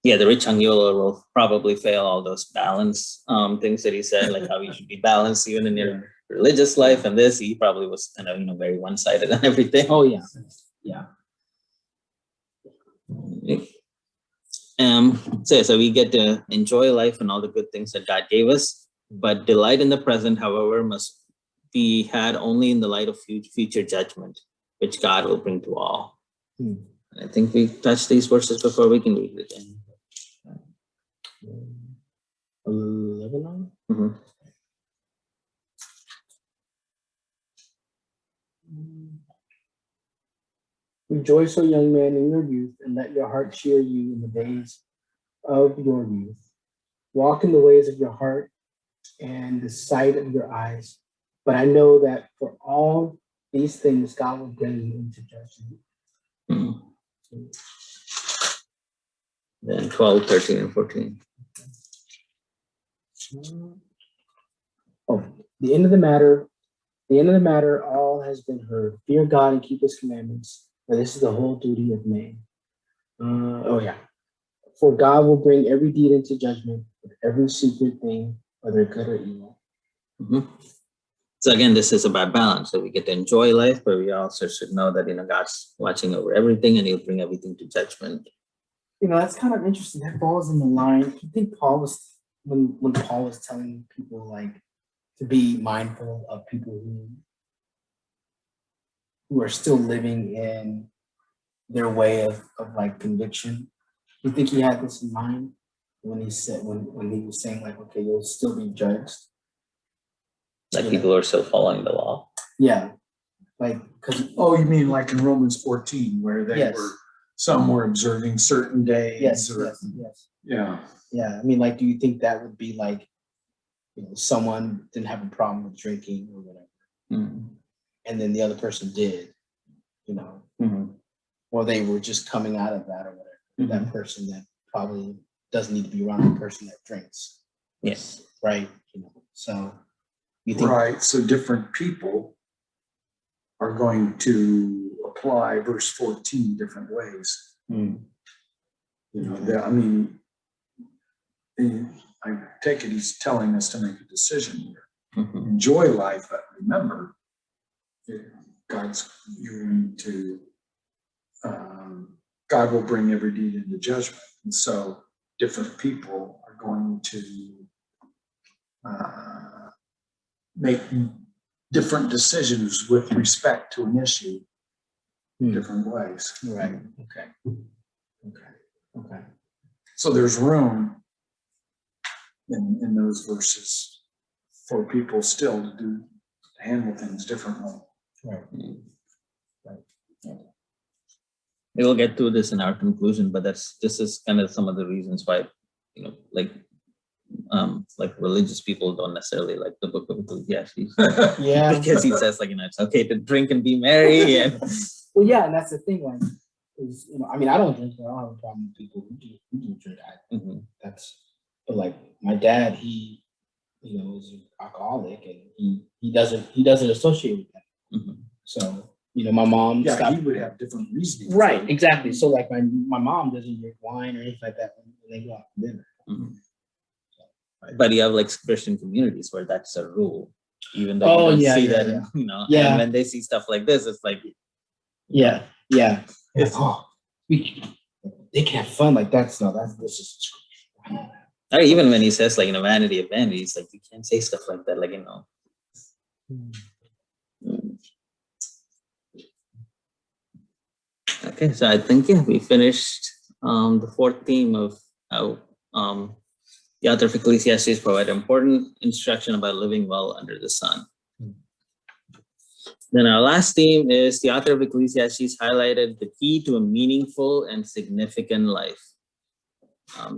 Yeah, the rich young ruler will probably fail all those balance things that he said, like how you should be balanced even in your religious life, and this he probably was kind of very one-sided on everything. Oh yeah. So we get to enjoy life and all the good things that God gave us, but delight in the present, however, must be had only in the light of future judgment, which God will bring to all. Hmm. And I think we touched these verses before. We can read it again. 11 on? Mhm. Rejoice, O young man, in your youth, and let your heart cheer you in the days of your youth. Walk in the ways of your heart and the sight of your eyes. But I know that for all these things, God will bring you into judgment. Mhm. Then 12, 13, and 14. Oh, the end of the matter, all has been heard. Fear God and keep his commandments, for this is the whole duty of man. For God will bring every deed into judgment with every secret thing, whether good or evil. Mhm. So again, this is about balance. So we get to enjoy life, but we also should know that God's watching over everything, and He'll bring everything to judgment. That's kind of interesting. That falls in the line. I think Paul was when Paul was telling people like to be mindful of people who are still living in their way of like conviction. Do you think he had this in mind when he said when he was saying like, okay, you'll still be judged? Like people are still following the law. Yeah, like because Oh, you mean like in Romans 14, where they Yes. were, some were observing certain days? yes. Yeah. Yeah, I mean, like, do you think that would be like, someone didn't have a problem with drinking or whatever, Mhm. and then the other person did, Mhm. or they were just coming out of that or whatever. That person that probably doesn't need to be around the person that drinks, Yes. right? So you think, Right, so different people are going to apply verse 14 different ways. Hmm. I mean, I take it he's telling us to make a decision here. Mhm. Enjoy life, but remember, God's going to, God will bring every deed into judgment. And so different people are going to make different decisions with respect to an issue in different ways. right? Okay. So there's room in those verses for people still to handle things differently. Right. We will get to this in our conclusion, but this is kind of some of the reasons why, like religious people don't necessarily like the book of Ecclesiastes. Yeah. Because he says it's okay to drink and be merry. And Well, yeah, and that's the thing. Like, is I mean, I don't drink. I don't have a problem with people who do drink. But like my dad, he is an alcoholic, and he doesn't associate with that. Mhm. So my mom stopped. He would have different reasons. Right, exactly. So like my mom doesn't drink wine or anything like that when they go out for dinner. Mhm. But you have like Christian communities where that's a rule, even though you don't see that. Yeah. And when they see stuff like this, it's like, Yeah. They can have fun like that's this is. or even when he says vanity of vanities, like you can't say stuff like that, Okay, so I think we finished the fourth theme of how the author of Ecclesiastes provide important instruction about living well under the sun. Then our last theme is the author of Ecclesiastes highlighted the key to a meaningful and significant life.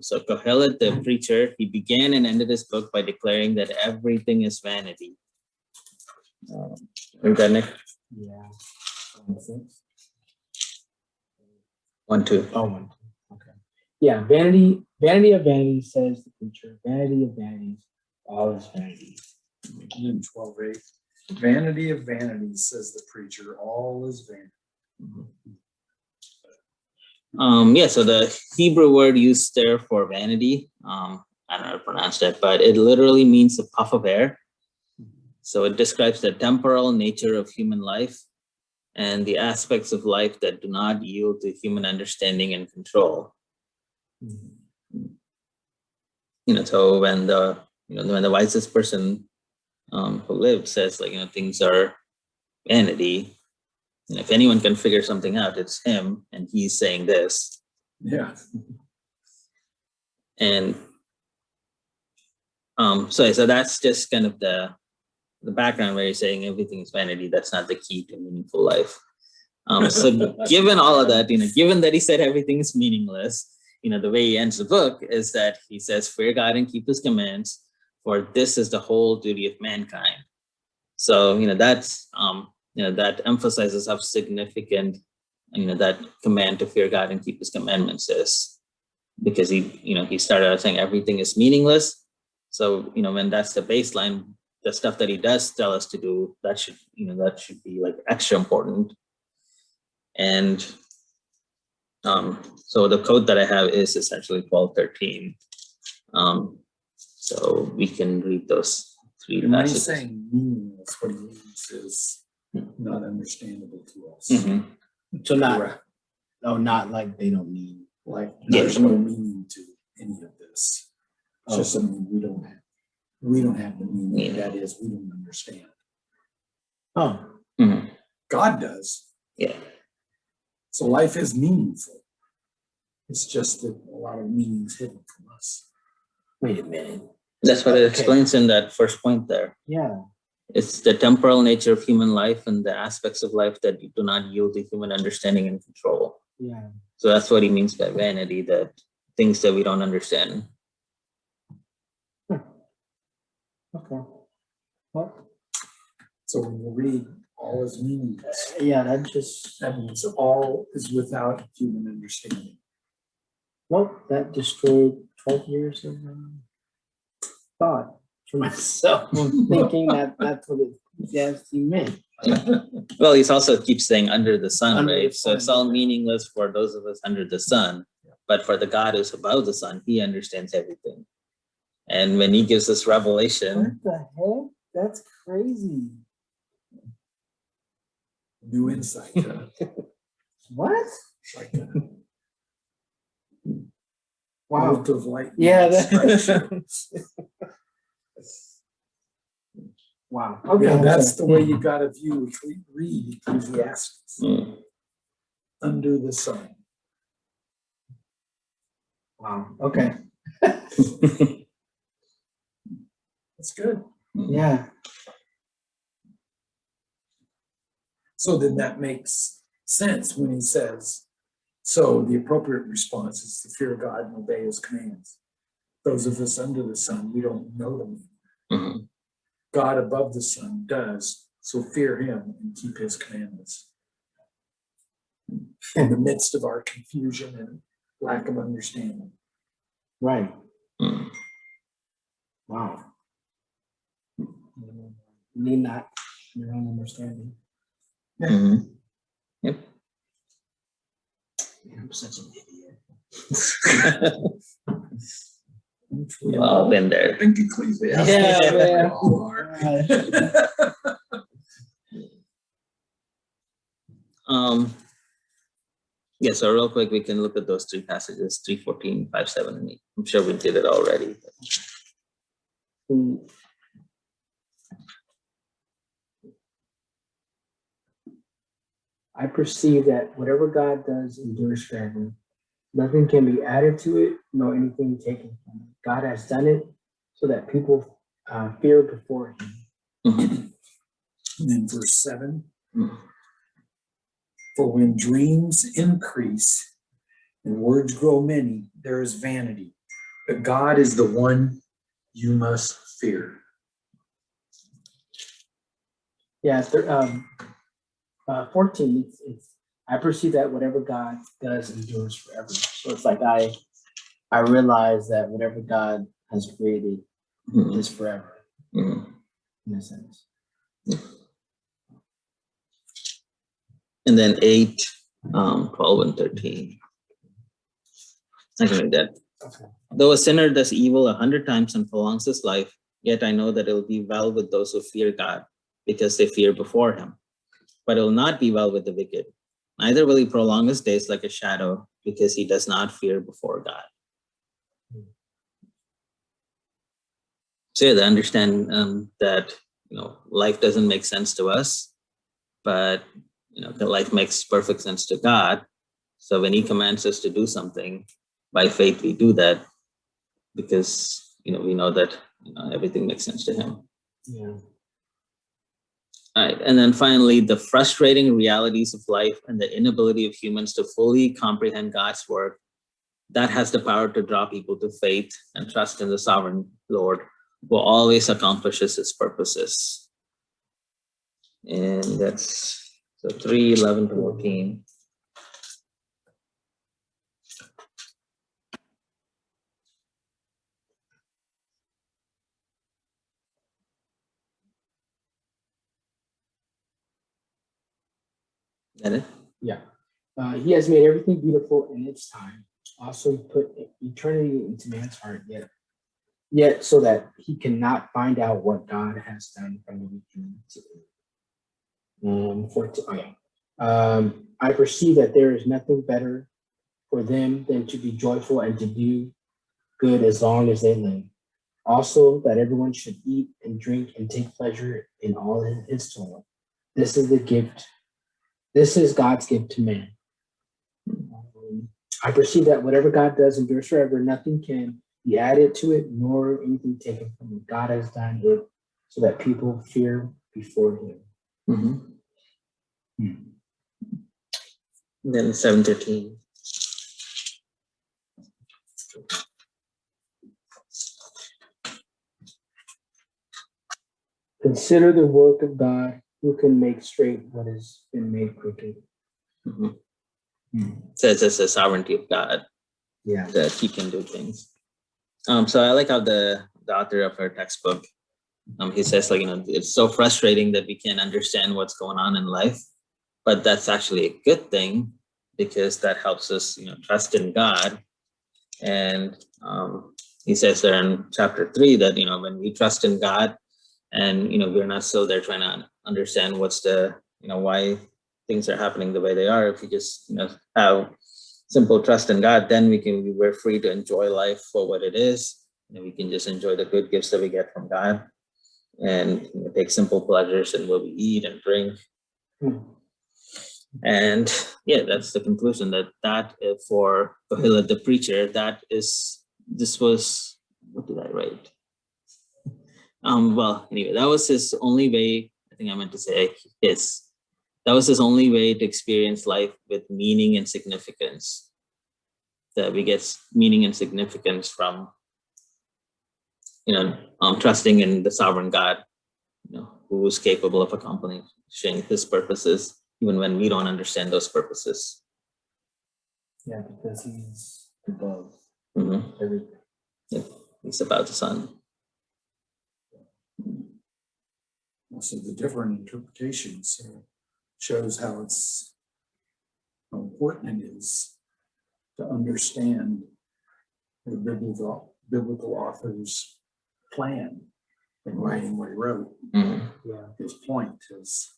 So Kohelet, the preacher, he began and ended his book by declaring that everything is vanity. Read that, Nick? Yeah. 1, 2. Oh, 1, 2. Okay. Yeah, vanity of vanities, says the preacher. Vanity of vanities, all is vanity. 12:8. Vanity of vanities, says the preacher, all is vanity. So the Hebrew word used there for vanity, I don't know how to pronounce that, but it literally means a puff of air. So it describes the temporal nature of human life and the aspects of life that do not yield to human understanding and control. So when the wisest person who lived says things are vanity, And if anyone can figure something out, it's him, and he's saying this. Yeah. And so that's just kind of the background where he's saying everything is vanity. That's not the key to meaningful life. So given all of that, given that he said everything is meaningless, the way he ends the book is that he says, fear God and keep his commands, for this is the whole duty of mankind. So, that's, that emphasizes how significant, that command to fear God and keep his commandments is, because he started out saying everything is meaningless. So, when that's the baseline, the stuff that he does tell us to do, that should be like extra important. And so the code that I have is essentially 12:13. So we can read those three And when he's passages. saying meaningless, what he means is not understandable to us. Mhm. So Correct. not like they don't mean. Like Yeah. there's no meaning to any of this. It's Oh. just something we don't have. We don't have the meaning. Yeah. That is, we don't understand. Oh, Mhm. God does. Yeah. So life is meaningful. It's just that a lot of meaning is hidden from us. wait a minute. That's what it Okay. explains in that first point there. Yeah. It's the temporal nature of human life and the aspects of life that do not yield to human understanding and control. Yeah. So that's what he means by vanity, that things that we don't understand. Okay. Well, So when you read all is meaningless, yeah, that means all is without human understanding. that destroyed 12 years of thought for myself. I'm thinking that's what Ecclesiastes meant. Well, he also keeps saying under the sun, Under right? the So it's sun, all yeah. meaningless for those of us under the sun. But for the God who's above the sun, he understands everything. And when he gives us revelation, What the heck? That's crazy. New insight. What? It's like a Wow. bolt of light. Yeah. strikes you. Wow. Okay. Yeah, that's the way you got to view, read Ecclesiastes. mm, Under the sun. Wow. Okay. That's good. Yeah. So then that makes sense when he says, so the appropriate response is to fear God and obey his commands. Those of us under the sun, we don't know them. mhm. God above the sun does, so fear him and keep his commandments. In the midst of our confusion and lack of understanding. Right. Mm. Wow. Need not your own understanding. Mhm. Yep. I'm such an idiot. We've all been I there. think Ecclesiastes. Yeah, we man. all are. Yeah, so real quick, we can look at those three passages, 3:14, 5, 7, and 8. I'm sure we did it already. I perceive that whatever God does endures forever. Nothing can be added to it, nor anything taken from it. God has done it so that people fear before him. Mhm. And then verse 7. Mhm. For when dreams increase and words grow many, there is vanity. But God is the one you must fear. Yeah, 14, it's I perceive that whatever God does endures forever. So it's like I realize that whatever God has created Mhm. is forever, Mhm. in a sense. And then 8, 12, and 13. I can read that. Okay. Though a sinner does evil 100 times and prolongs his life, yet I know that it will be well with those who fear God, because they fear before him. But it will not be well with the wicked. Neither will he prolong his days like a shadow, because he does not fear before God. So yeah, to understand that life doesn't make sense to us, but life makes perfect sense to God. So when he commands us to do something, by faith we do that because we know that everything makes sense to him. Yeah. All right. And then finally, the frustrating realities of life and the inability of humans to fully comprehend God's work, that has the power to draw people to faith and trust in the sovereign Lord who always accomplishes his purposes. And that's so 3:11 to 14. That it? Yeah. He has made everything beautiful in its time. Also, he put eternity into man's heart, yet so that he cannot find out what God has done from the beginning to end. 14. Oh, yeah. I perceive that there is nothing better for them than to be joyful and to do good as long as they live. Also, that everyone should eat and drink and take pleasure in all his toil. This is the gift. This is God's gift to man. I perceive that whatever God does endures forever. Nothing can be added to it, nor anything taken from it. God has done it so that people fear before him. Mm-hmm. Then 7:13. Consider the work of God, who can make straight what has been made crooked. Mm-hmm. Says it's the sovereignty of God. Yeah. That he can do things. So I like how the author of her textbook, he says it's so frustrating that we can't understand what's going on in life, but that's actually a good thing because that helps us, trust in God. And he says there in chapter 3 that when we trust in God, and we're not still there trying to understand what's the why things are happening the way they are. If you just have simple trust in God, then we're free to enjoy life for what it is. We can just enjoy the good gifts that we get from God, and take simple pleasures in what we eat and drink. And yeah, that's the conclusion that for Kohelet the preacher, this was, what did I write? Well, anyway, that was his only way. I think I meant to say that was his only way to experience life with meaning and significance. That we get meaning and significance from, trusting in the sovereign God, who is capable of accomplishing his purposes, even when we don't understand those purposes. Yeah, because he's above everything. Yeah, he's above the sun. So the different interpretations shows how important it is to understand the biblical author's plan in writing what he wrote. Mm-hmm. Yeah, his point, his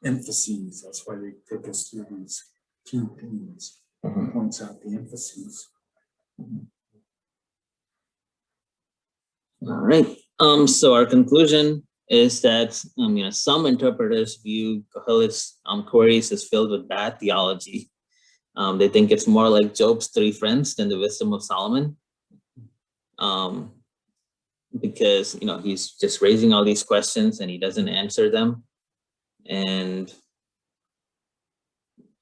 emphases. That's why they take us through these key themes. Points out the emphases. All right. So our conclusion is that some interpreters view Kohelet's queries as filled with bad theology. They think it's more like Job's 3 friends than the wisdom of Solomon, because he's just raising all these questions and he doesn't answer them. And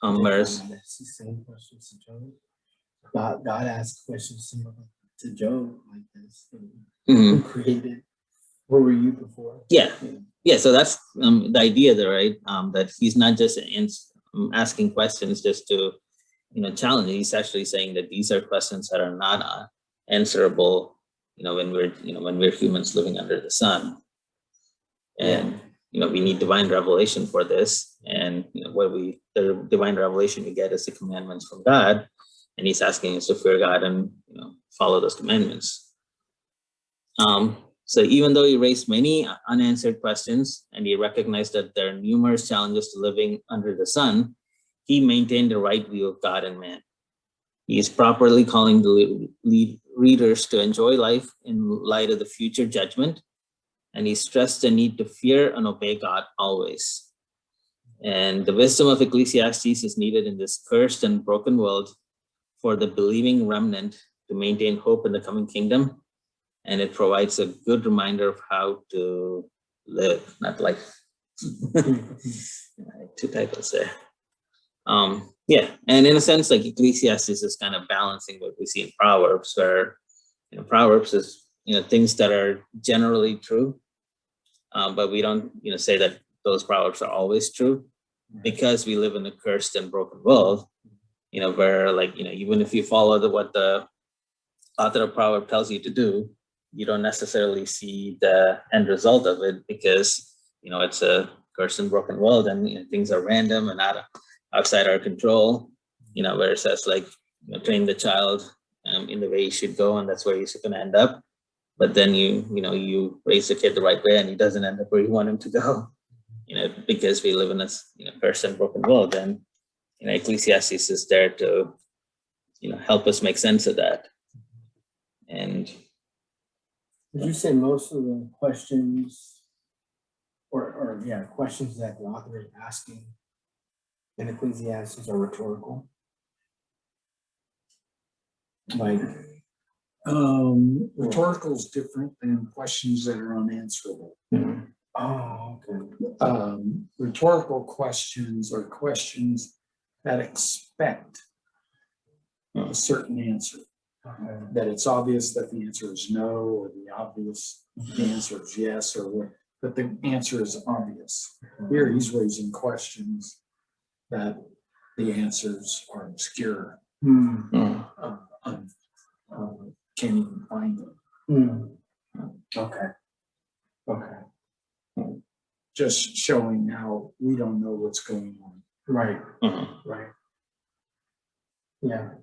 whereas the same questions to Job. God asked questions to Job like this. Who created? Who were you before? Yeah. So that's the idea there, right? That he's not just asking questions just to challenge. He's actually saying that these are questions that are not answerable. When we're humans living under the sun, and we need divine revelation for this. And the divine revelation we get is the commandments from God, and he's asking us to fear God and follow those commandments. So even though he raised many unanswered questions and he recognized that there are numerous challenges to living under the sun, he maintained the right view of God and man. He is properly calling the readers to enjoy life in light of the future judgment, and he stressed the need to fear and obey God always. And the wisdom of Ecclesiastes is needed in this cursed and broken world for the believing remnant to maintain hope in the coming kingdom. And it provides a good reminder of how to live, not life. Two typos there. Yeah, and in a sense, like Ecclesiastes is kind of balancing what we see in Proverbs, where Proverbs is things that are generally true, but we don't say that those proverbs are always true, because we live in a cursed and broken world. Where even if you follow what the author of proverb tells you to do, you don't necessarily see the end result of it, because it's a cursed and broken world, and things are random and outside our control. Where it says train the child in the way he should go, and that's where he's going to end up. But then you raise the kid the right way, and he doesn't end up where you want him to go. Because we live in a cursed and broken world, and Ecclesiastes is there to help us make sense of that. And Would you say most of the questions, or questions that the author is asking in Ecclesiastes are rhetorical? Like, Rhetorical is different than questions that are unanswerable. oh, okay. Rhetorical questions are questions that expect a certain answer. Okay. That it's obvious that the answer is no, or the answer is yes, or what, but the answer is obvious. Here he's raising questions that the answers are obscure. Can't even find them. Okay. Okay. Just showing how we don't know what's going on. Right. Mhm. Right. Yeah.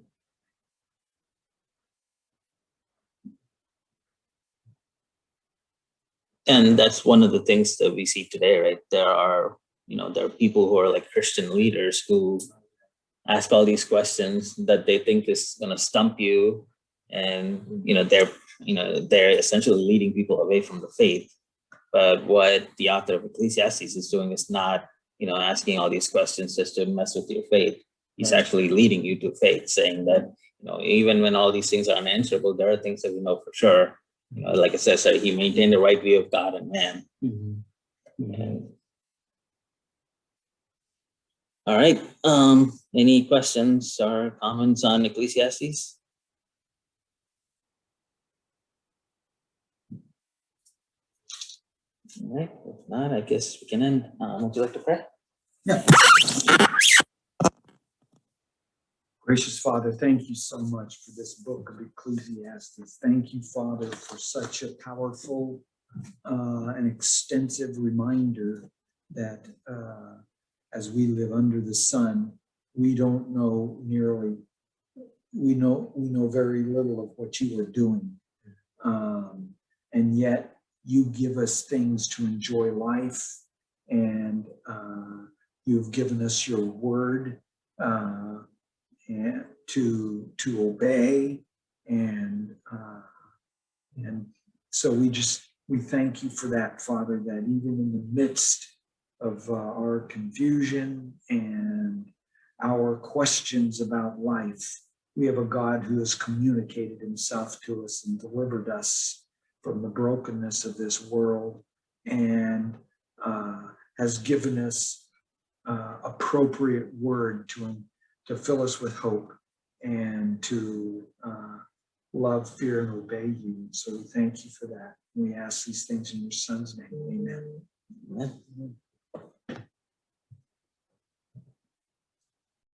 And that's one of the things that we see today, right? There are people who are like Christian leaders who ask all these questions that they think is going to stump you, and they're essentially leading people away from the faith. But what the author of Ecclesiastes is doing is not asking all these questions just to mess with your faith. He's actually leading you to faith, saying that even when all these things are unanswerable, there are things that we know for sure. Like it says, he maintained the right view of God and man. And, all right. Any questions or comments on Ecclesiastes? All right. If not, I guess we can end. Would you like to pray? Yeah. Gracious Father, thank you so much for this book of Ecclesiastes. Thank you, Father, for such a powerful and extensive reminder that as we live under the sun, we don't know nearly, we know very little of what you are doing. And yet you give us things to enjoy life, and you've given us your word and to obey, and so we thank you for that, Father, that even in the midst of our confusion and our questions about life, we have a God who has communicated himself to us and delivered us from the brokenness of this world, and has given us appropriate word to fill us with hope and to love, fear, and obey you. So we thank you for that. We ask these things in your Son's name. Amen. Amen.